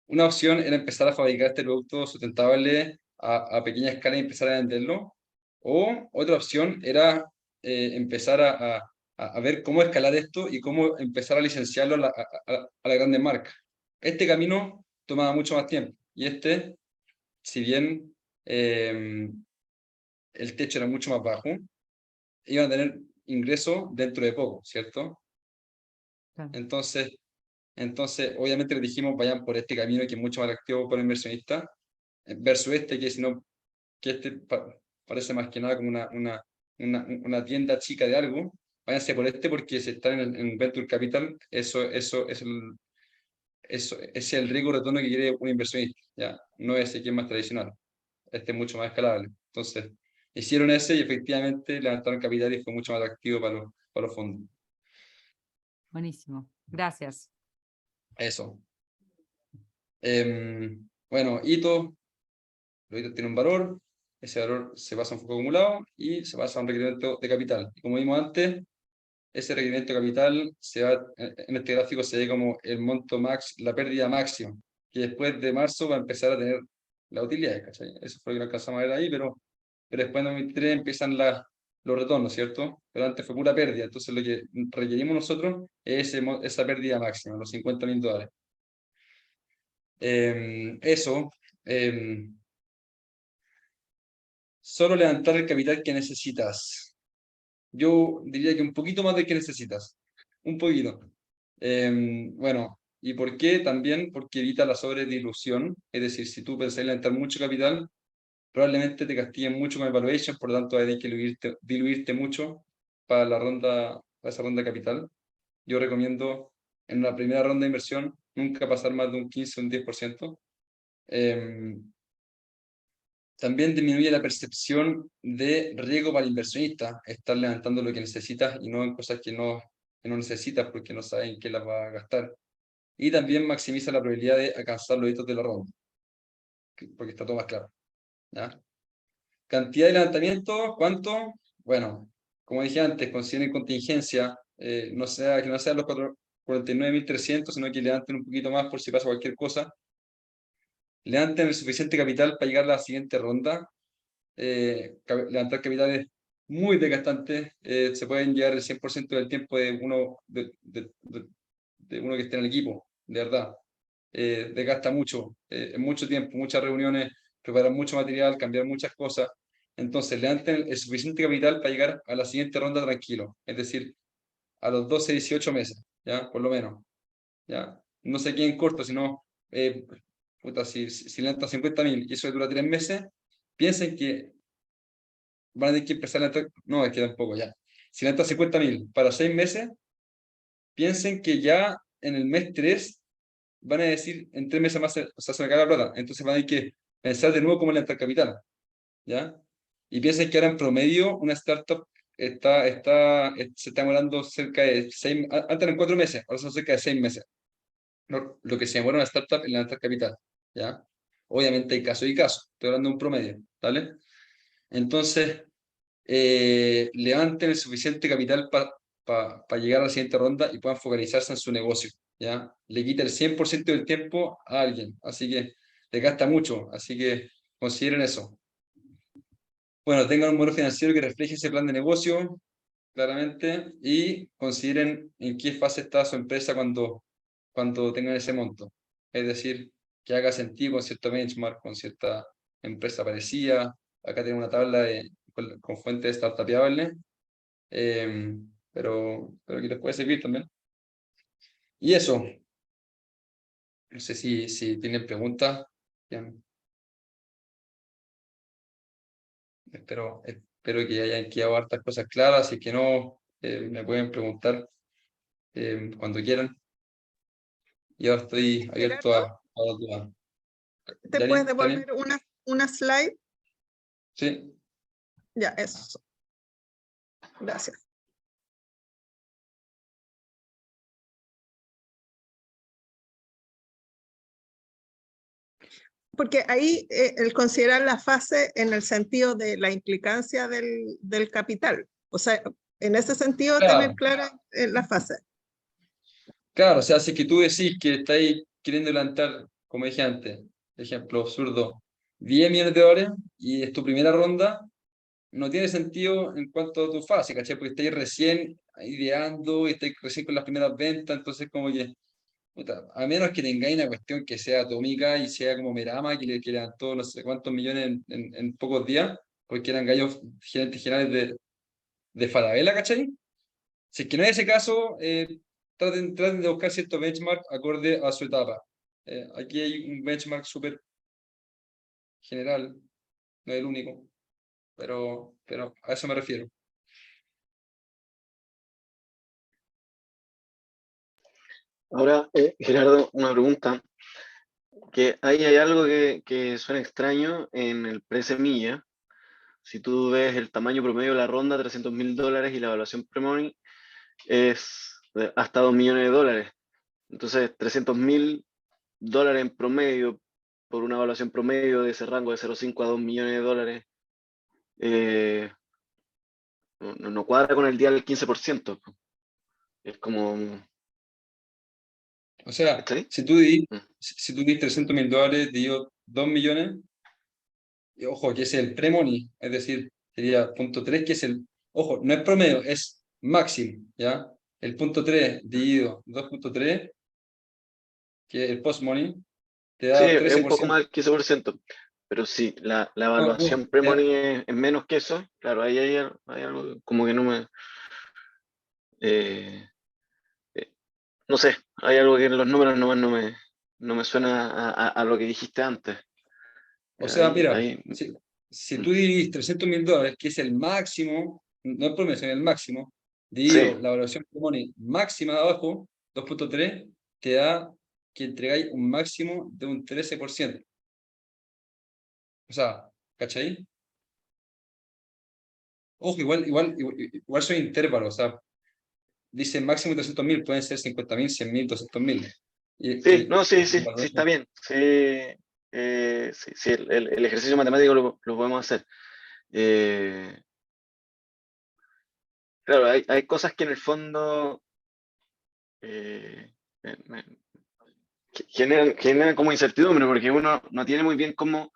Una opción era empezar a fabricar este producto sustentable a pequeña escala y empezar a venderlo. O otra opción era empezar a ver cómo escalar esto y cómo empezar a licenciarlo a la grande marca. Este camino tomaba mucho más tiempo. Y si bien el techo era mucho más bajo, iban a tener ingresos dentro de poco, ¿cierto? Claro. Entonces, obviamente les dijimos, vayan por este camino que es mucho más atractivo para el inversionista, versus que parece más que nada como una tienda chica de algo. Váyanse por este porque si están en Venture Capital, eso es el riesgo retorno que quiere un inversionista, ya, no ese que es más tradicional, este es mucho más escalable. Entonces, hicieron ese y efectivamente levantaron capital y fue mucho más atractivo para los fondos. Buenísimo, gracias. Eso. Bueno, los hitos tienen un valor. ese valor se pasa a un flujo acumulado y se pasa a un requerimiento de capital. Y como vimos antes, ese requerimiento de capital se va, en este gráfico se ve como el monto max, la pérdida máxima, que después de marzo va a empezar a tener la utilidad, ¿cachai? Eso fue lo que no alcanzamos a ver ahí, pero después en 2023 empiezan los retornos, ¿cierto? Pero antes fue pura pérdida, entonces lo que requerimos nosotros es esa pérdida máxima, los $50.000. Eso, solo levantar el capital que necesitas. Yo diría que un poquito más del que necesitas, un poquito. Bueno, ¿y por qué? También porque evita la sobredilución, es decir, si tú pensás en levantar mucho capital, probablemente te castiguen mucho con el valuation, por lo tanto hay que diluirte mucho para esa ronda de capital. Yo recomiendo en la primera ronda de inversión nunca pasar más de un 15 o un 10%. También disminuye la percepción de riesgo para el inversionista, estar levantando lo que necesitas y no en cosas que no necesitas porque no saben qué las va a gastar. Y también maximiza la probabilidad de alcanzar los hitos de la ronda, porque está todo más claro. ¿Ya? Cantidad de levantamiento, ¿cuánto? Bueno, como dije antes, consideren contingencia, que no sean los 49.300, sino que levanten un poquito más por si pasa cualquier cosa. Levanten el suficiente capital para llegar a la siguiente ronda. Levantar capitales muy desgastantes, se pueden llegar el 100% del tiempo de uno que esté en el equipo, de verdad. Desgasta mucho, mucho tiempo, muchas reuniones, preparar mucho material, cambiar muchas cosas. Entonces, levanten el suficiente capital para llegar a la siguiente ronda tranquilo, es decir, a los 12, 18 meses, ¿ya? Por lo menos, ¿ya? No se queden cortos, sino, si levantan 50.000 y eso dura 3 meses, piensen que van a tener que empezar a levantar, no, es que tampoco, ya. Si levantan 50.000 para 6 meses, piensen que ya en el mes 3 van a decir, en 3 meses más, o sea, se me cae la plata, entonces van a tener que pensar de nuevo cómo levantar capital, ¿ya? Y piensen que ahora en promedio una startup se está demorando cerca de 6, antes eran 4 meses, ahora son cerca de 6 meses. Lo que se demora una startup en levantar capital, ¿ya? Obviamente hay caso y caso, estoy hablando de un promedio, ¿vale? Entonces, levanten el suficiente capital para llegar a la siguiente ronda y puedan focalizarse en su negocio, ¿ya? Le quita el 100% del tiempo a alguien, así que le gasta mucho, así que consideren eso. Bueno, tengan un modelo financiero que refleje ese plan de negocio, claramente, y consideren en qué fase está su empresa cuando tengan ese monto. Es decir, que haga sentido con cierto benchmark, con cierta empresa parecida. Acá tengo una tabla con fuentes startupiables, pero que les puede servir también. Y eso, no sé si tienen preguntas. Bien. Espero que hayan quedado hartas cosas claras y que no, me pueden preguntar cuando quieran. Yo estoy abierto a las dudas. ¿Te ¿Dani, puedes está bien? devolver una slide? Sí. Ya, eso. Gracias. Porque ahí el considerar la fase en el sentido de la implicancia del capital. O sea, en ese sentido, Claro. tener clara la fase. Claro, o sea, si es que tú decís que estáis queriendo levantar, como dije antes, ejemplo absurdo, $10 millones y es tu primera ronda, no tiene sentido en cuanto a tu fase, ¿cachai? Porque estáis recién ideando y estáis recién con las primeras ventas, entonces como que, puta, a menos que tengáis una cuestión que sea atómica y sea como Merama, que levantó no sé cuántos millones en pocos días, porque eran gallos gerentes generales de Falabella, ¿cachai? Si es que no es ese caso, traten de buscar cierto benchmark acorde a su etapa. Aquí hay un benchmark súper general, no es el único, pero a eso me refiero. Ahora, Gerardo, una pregunta. Que ahí hay algo que suena extraño en el pre-semilla. Si tú ves el tamaño promedio de la ronda, $300.000 y la evaluación pre-money es hasta $2 millones. Entonces, $300.000 en promedio por una evaluación promedio de ese rango de 0,5 a $2 millones no cuadra con el día del 15%. Es como... O sea, ¿Cachai? si tú dividís $300.000 dividido 2 millones, y ojo, que es el pre-money, es decir, sería punto 3, que es el, ojo, no es promedio, es máximo, ¿ya? El punto 3 dividido 2.3, que es el post-money, te Sí, da es un poco 13%. más del 15%. Pero si la No, evaluación te da- pre-money es menos que eso, claro, ahí hay algo como que no me... eh, no sé, hay algo que en los números nomás no me suena a lo que dijiste antes. O sea, mira, Ahí, si tú dividís $300.000, que es el máximo, no el promedio, sino el máximo, dividido sí, la evaluación pre-money máxima de abajo, 2.3, te da que entregáis un máximo de un 13%. O sea, ¿cachai? Ojo, igual son intervalos, o sea, dice máximo 300.000, pueden ser 50.000, 100.000, 200.000. sí, no, sí, sí está bien. Sí, sí, el ejercicio matemático lo podemos hacer. Claro, hay cosas que en el fondo generan como incertidumbre, porque uno no tiene muy bien cómo,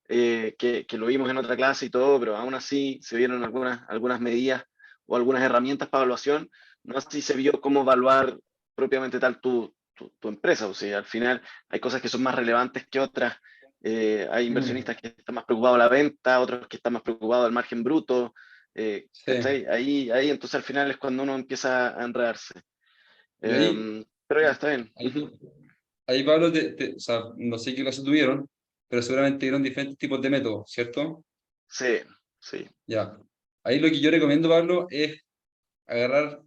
que lo vimos en otra clase y todo, pero aún así se vieron algunas medidas o algunas herramientas para evaluación, no así se vio cómo evaluar propiamente tal tu empresa. O sea, al final hay cosas que son más relevantes que otras. Hay inversionistas que están más preocupados de la venta, otros que están más preocupados del margen bruto. Sí. ¿Cachai? Ahí entonces al final es cuando uno empieza a enredarse. Y ahí, Pero ya está bien. ahí Pablo, o sea, no sé qué clase tuvieron, pero seguramente dieron diferentes tipos de métodos, ¿cierto? Sí, sí. Ya. Ahí lo que yo recomiendo, Pablo, es agarrar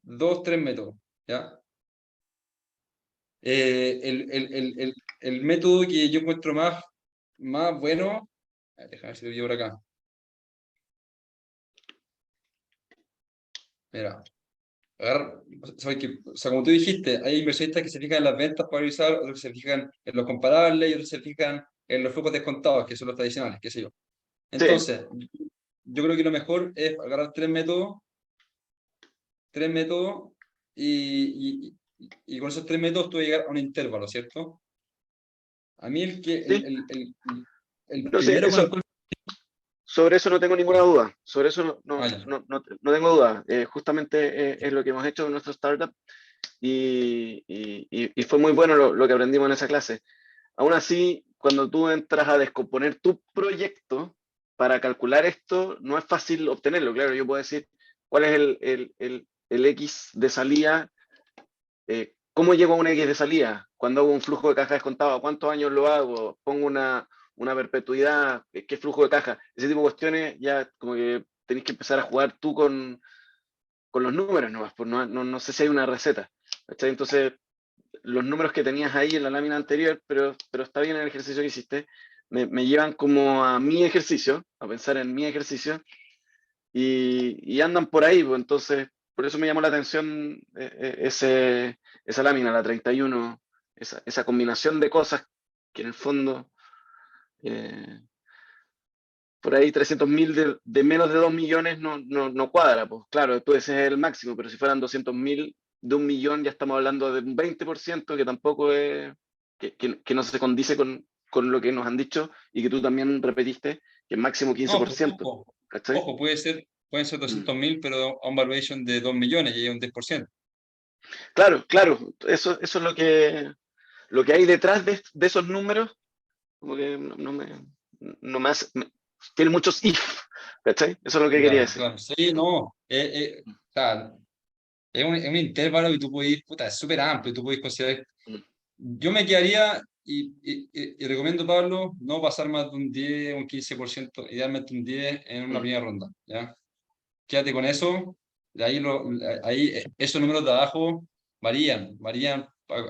2, 3 métodos, ¿ya? El método que yo encuentro más bueno, déjame ver si lo llevo por acá. Mira, o sea, como tú dijiste, hay inversionistas que se fijan en las ventas para revisar, otros que se fijan en los comparables y otros se fijan en los flujos descontados, que son los tradicionales, qué sé yo. Sí, Entonces, yo creo que lo mejor es agarrar tres métodos y con esos tres métodos tú vas a llegar a un intervalo, ¿cierto? A mí sí. el No sé, primero con el cual... sobre eso no tengo ninguna duda. Sobre eso Ah, ya. no tengo duda. Justamente es lo que hemos hecho en nuestro startup y fue muy bueno lo que aprendimos en esa clase. Aún así, cuando tú entras a descomponer tu proyecto para calcular esto, no es fácil obtenerlo. Claro, yo puedo decir cuál es el X de salida, cómo llego a un X de salida, cuando hago un flujo de caja descontado, cuántos años lo hago, pongo una perpetuidad, qué flujo de caja, ese tipo de cuestiones ya como que tenés que empezar a jugar tú con los números nomás, pues no sé si hay una receta. ¿Cachai? Entonces, los números que tenías ahí en la lámina anterior, pero está bien el ejercicio que hiciste, me llevan como a mi ejercicio, a pensar en mi ejercicio, y andan por ahí, pues entonces, por eso me llamó la atención esa lámina, la 31, esa combinación de cosas que en el fondo, eh, por ahí 300.000 de menos de 2 millones no cuadra, pues claro, tú ese es el máximo, pero si fueran 200.000 de 1 millón ya estamos hablando de un 20%, que tampoco es, que no se condice con lo que nos han dicho y que tú también repetiste, que es máximo No, 15%. ¿Cachai? ojo, pueden ser 200.000, pero a un valuation de 2 millones y hay un 10%. Claro, eso es lo que hay detrás de esos números, como que no me hace, tiene muchos if, ¿cachai? Eso es lo que quería Claro, decir. claro. Sí, no. O sea, es un intervalo y tú puedes ir, puta, es súper amplio, tú puedes considerar. Yo me quedaría, y recomiendo, Pablo, no pasar más de un 10, un 15%, idealmente un 10 en una primera ronda, ¿ya? Quédate con eso, de ahí, esos números de abajo varían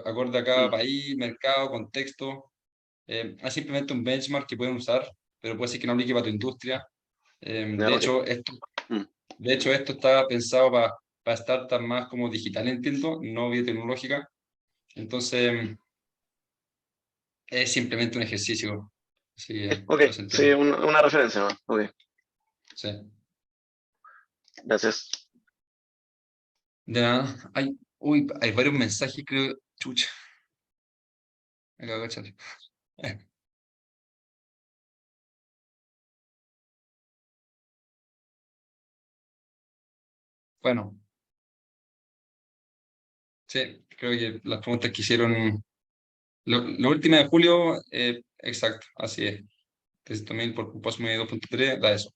acorde a cada país, mercado, contexto. Hay simplemente un benchmark que pueden usar, pero puede ser que no aplique para tu industria. Ya, ok. De hecho, esto está pensado para startups más como digital, entiendo, no biotecnológica. Entonces, es simplemente un ejercicio. Sí, Ok, todo se sí, entiende. una referencia más. Ok. Sí. Gracias. De nada. Hay varios mensajes, creo. Chucha. Me acabo de cachar. Bueno, sí, creo que las preguntas que hicieron. La última de julio, exacto, así es. 300.000 por Cosmo 2.3, da eso.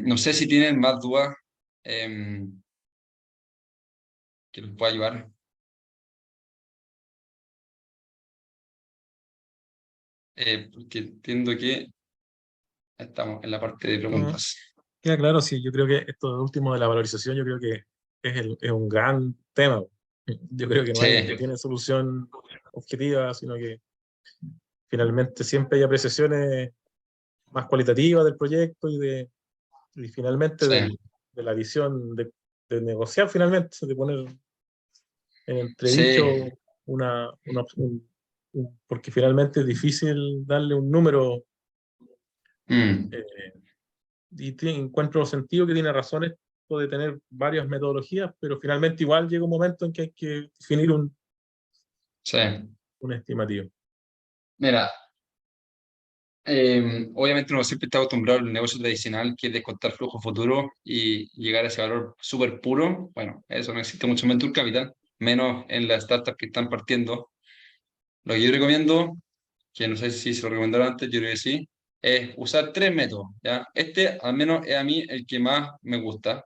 No sé si tienen más dudas que les pueda ayudar. Porque entiendo que estamos en la parte de preguntas. Queda claro, sí, yo creo que esto último de la valorización, yo creo que es un gran tema. Yo creo que no Sí, tiene solución objetiva, sino que finalmente siempre hay apreciaciones más cualitativas del proyecto y finalmente sí, de la visión de negociar finalmente, de poner en entredicho sí. porque finalmente es difícil darle un número Mm, y encuentro sentido que tiene razones, puede tener varias metodologías, pero finalmente igual llega un momento en que hay que definir sí. un estimativo. Mira, obviamente uno siempre está acostumbrado al negocio tradicional, que es descontar flujo futuro y llegar a ese valor súper puro. Bueno, eso no existe mucho en Venture Capital, menos en las startups que están partiendo. Lo que yo recomiendo, que no sé si se lo recomendaron antes, yo creo que sí, es usar 3 métodos, ¿ya? Este, al menos, es a mí el que más me gusta,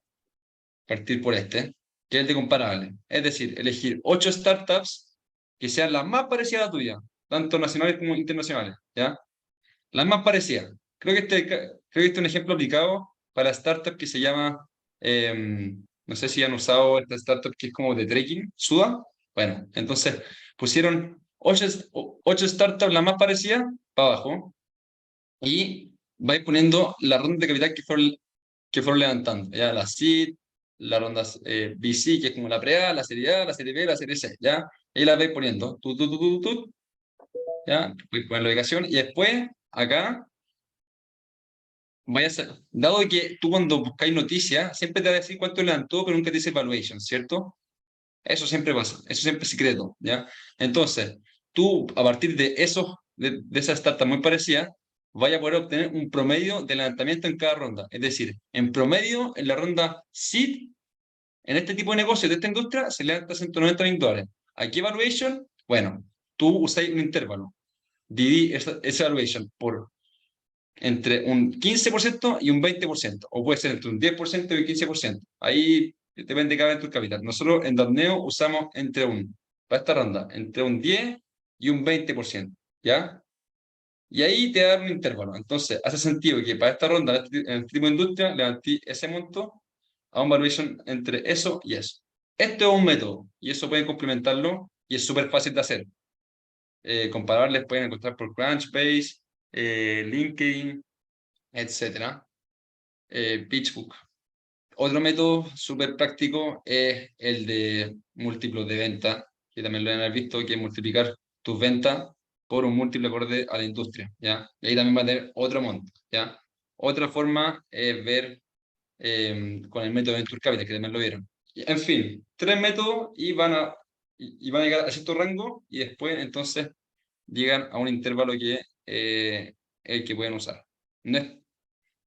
partir por este, que es el de comparable. Es decir, elegir 8 startups que sean las más parecidas a la tuya, tanto nacionales como internacionales, ¿ya? Las más parecidas. Creo que este es un ejemplo aplicado para startup que se llama, no sé si han usado esta startup que es como de trekking, Suda. Bueno, entonces pusieron 8 startups las más parecidas para abajo y vais poniendo la ronda de capital que fueron levantando. Ya la seed, la ronda VC, que es como la pre-A, la serie A, la serie B, la serie C, ¿ya? Y las vais poniendo, ¿ya? Voy a poner la ubicación y después acá dado que tú cuando buscáis noticias, siempre te va a decir cuánto levantó, pero nunca te dice valuation, ¿cierto? Eso siempre pasa, eso siempre es secreto, ¿ya? Entonces, tú a partir de de esas startups muy parecidas, vaya a poder obtener un promedio de levantamiento en cada ronda. Es decir, en promedio, en la ronda seed, en este tipo de negocio, de esta industria, se levanta $190.000. ¿A qué valuation? Bueno, tú usáis un intervalo. Dividí esa valuation por entre un 15% y un 20%, o puede ser entre un 10% y un 15%. Ahí depende de cada Venture Capital. Nosotros en Darneo usamos para esta ronda, entre un 10 y un 20%, ¿ya? Y ahí te da un intervalo. Entonces, hace sentido que para esta ronda, en este tipo de industria, levanté ese monto a un valuation entre eso y eso. Esto es un método, y eso pueden complementarlo, y es súper fácil de hacer. Compararles pueden encontrar por Crunchbase, LinkedIn, etcétera. PitchBook. Otro método súper práctico es el de múltiplos de venta, que también lo han visto, que es multiplicar tus ventas por un múltiplo acorde a la industria, ¿ya? Y ahí también va a tener otro monto, ¿ya? Otra forma es ver con el método Venture Capital, que también lo vieron. En fin, 3 métodos y van a llegar a cierto rango y después entonces llegan a un intervalo que el que pueden usar. No es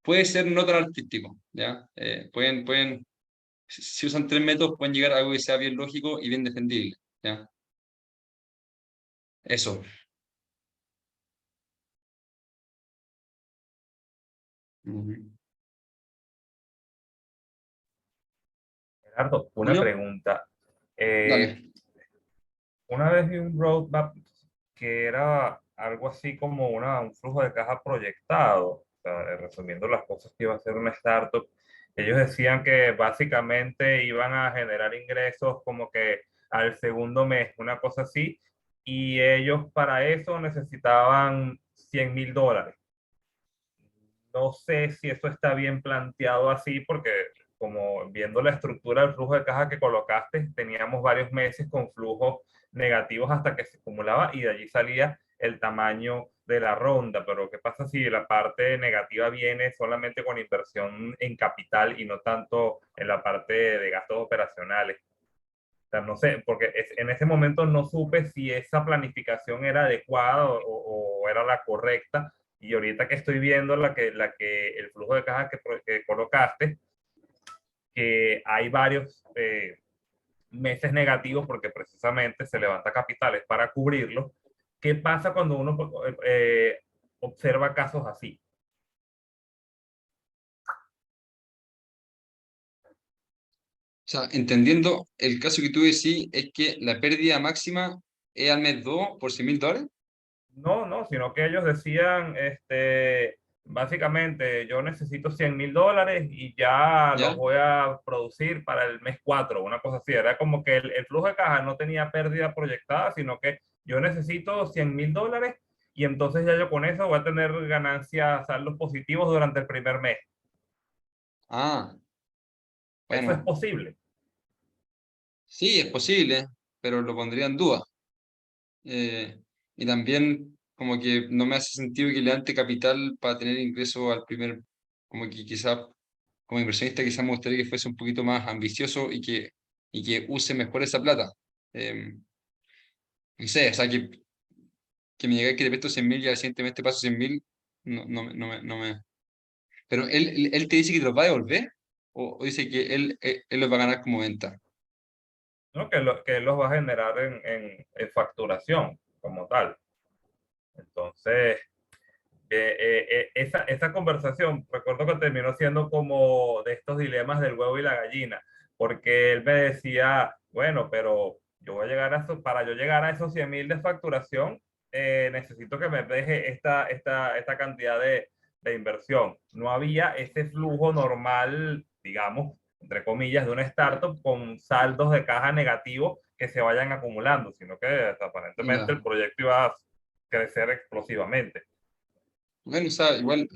puede ser no tan artístico, ¿ya? Si usan 3 métodos, pueden llegar a algo que sea bien lógico y bien defendible, ¿ya? Eso. Ujú. Gerardo, una Julio, pregunta. Eh, dale. una vez vi un roadmap que era algo así como un flujo de caja proyectado, o sea, resumiendo las cosas que iba a hacer una startup. Ellos decían que básicamente iban a generar ingresos como que al segundo mes, una cosa así, y ellos para eso necesitaban $100.000. No sé si eso está bien planteado así, porque como viendo la estructura del flujo de caja que colocaste, teníamos varios meses con flujos negativos hasta que se acumulaba y de allí salía el tamaño de la ronda, pero ¿qué pasa si la parte negativa viene solamente con inversión en capital y no tanto en la parte de gastos operacionales? O sea, no sé, porque en ese momento no supe si esa planificación era adecuada o era la correcta, y ahorita que estoy viendo el flujo de caja que colocaste, que hay varios meses negativos porque precisamente se levanta capitales para cubrirlo. ¿Qué pasa cuando uno observa casos así? O sea, entendiendo el caso que tú decís, es que la pérdida máxima es al mes 2 por $100.000. No, sino que ellos decían, básicamente, yo necesito $100.000 y ya ¿Ya? los voy a producir para el mes 4, una cosa así. Era como que el flujo de caja no tenía pérdida proyectada, sino que yo necesito $100.000 y entonces ya yo con eso voy a tener ganancias, saldos positivos durante el primer mes. Ah, Eso es bueno, posible. sí, es posible, pero lo pondría en duda. Y también como que no me hace sentido que levante capital para tener ingreso al primer, como que quizá como inversionista quizá me gustaría que fuese un poquito más ambicioso y que use mejor esa plata. No sé, o sea, que me diga que le presto 100.000 y al siguiente mes te paso 100.000, no me. Pero él te dice que te los va a devolver o dice que él los va a ganar como venta. ¿No? Que los va a generar en facturación como tal. Entonces, esa conversación, recuerdo que terminó siendo como de estos dilemas del huevo y la gallina, porque él me decía, bueno, pero yo voy a llegar a eso, para yo llegar a esos 100.000 de facturación, necesito que me deje esta cantidad de inversión. No había ese flujo normal, digamos, entre comillas, de una startup con saldos de caja negativos que se vayan acumulando, sino que aparentemente el Ya. proyecto iba a crecer explosivamente. Bueno, o sea, igual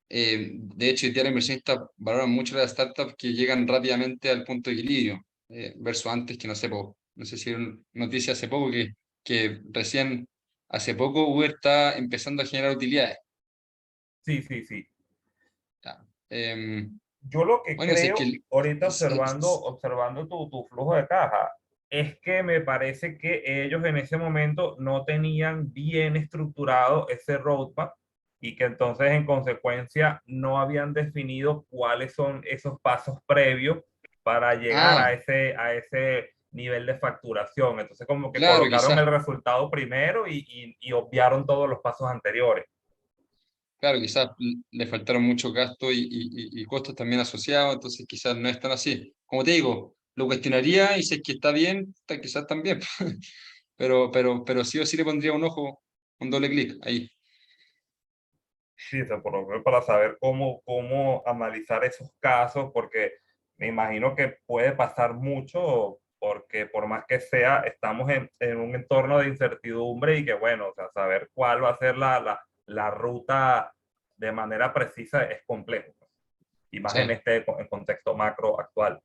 de hecho, hoy día los inversionistas valoran mucho las startups que llegan rápidamente al punto de equilibrio, versus antes que no sé, no sé si era una noticia hace poco que recién hace poco Uber está empezando a generar utilidades. Sí, sí, sí. Ya. Em, Yo lo que bueno, sé que creo, ahorita observando tu flujo de caja, es que me parece que ellos en ese momento no tenían bien estructurado ese roadmap y que entonces en consecuencia no habían definido cuáles son esos pasos previos para llegar ah, a ese nivel de facturación. Entonces como que claro, colocaron quizás, el resultado primero y obviaron todos los pasos anteriores. claro, quizás le faltaron muchos gastos y costos también asociados, entonces quizás no es tan así. Como te digo, lo cuestionaría y si es que está bien, quizás también. Pero sí o sí le pondría un ojo, un doble clic ahí. Sí, o sea, por lo menos para saber cómo analizar esos casos, porque me imagino que puede pasar mucho, porque por más que sea, estamos en un entorno de incertidumbre y que, bueno, o sea, saber cuál va a ser la ruta de manera precisa es complejo, pues, y más en Sí. este en contexto macro actual.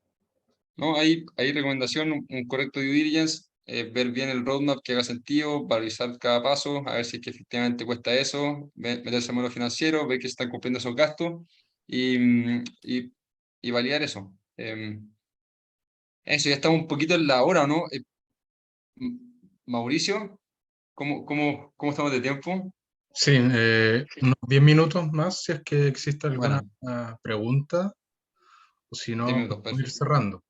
No, hay recomendación, un correcto due diligence, ver bien el roadmap que haga sentido, valorizar cada paso, a ver si es que efectivamente cuesta eso, meterse en modelo financiero, ver que se están cumpliendo esos gastos y validar eso. Eso, ya estamos un poquito en la hora, ¿no? Mauricio, ¿cómo estamos de tiempo? Sí, unos 10 minutos más si es que existe alguna Bueno, pregunta, o si 10 no, minutos, podemos ir perfecto. cerrando.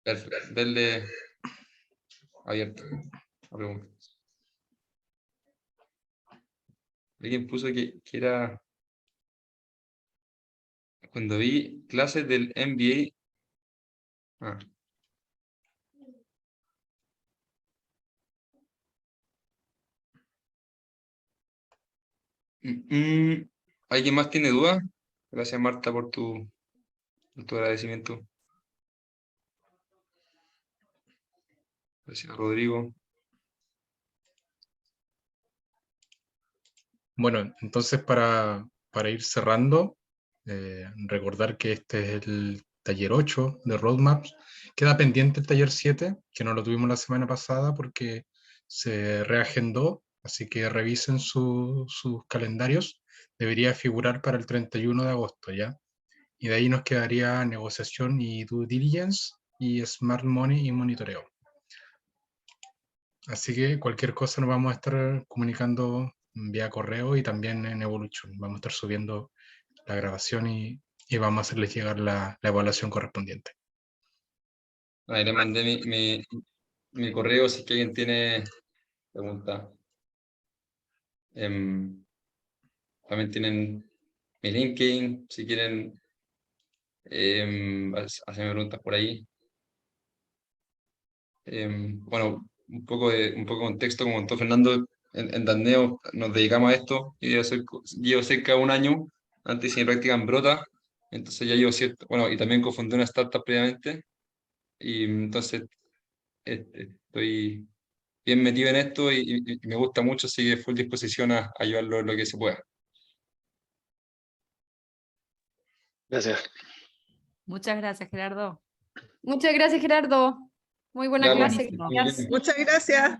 Perfecto, denle abierto a preguntas. Alguien puso que era cuando vi clases del MBA. Ah, ¿alguien más tiene dudas? Gracias, Marta, por tu agradecimiento. Gracias, Rodrigo. Bueno, entonces para ir cerrando, recordar que este es el taller 8 de Roadmaps. Queda pendiente el taller 7, que no lo tuvimos la semana pasada porque se reagendó, así que revisen sus calendarios. Debería figurar para el 31 de agosto, ¿ya? Y de ahí nos quedaría negociación y due diligence, y smart money y monitoreo. Así que cualquier cosa nos vamos a estar comunicando vía correo y también en Evolution. Vamos a estar subiendo la grabación y vamos a hacerles llegar la evaluación correspondiente. Ahí le mandé mi correo si es que alguien tiene preguntas. También tienen mi LinkedIn, si quieren hacerme preguntas por ahí. Bueno, un poco de contexto, como contó Fernando, en Danneo nos dedicamos a esto. Y llevo cerca de un año, antes sin práctica en Brota, entonces ya llevo cierto, bueno, y también confundí una startup previamente, y entonces estoy bien metido en esto y me gusta mucho, así que full disposición a ayudarlo en lo que se pueda. Gracias. Muchas gracias, Gerardo. Muchas gracias, Gerardo. Muy buena Ya, clase. buenísimo. Gracias. Muchas gracias.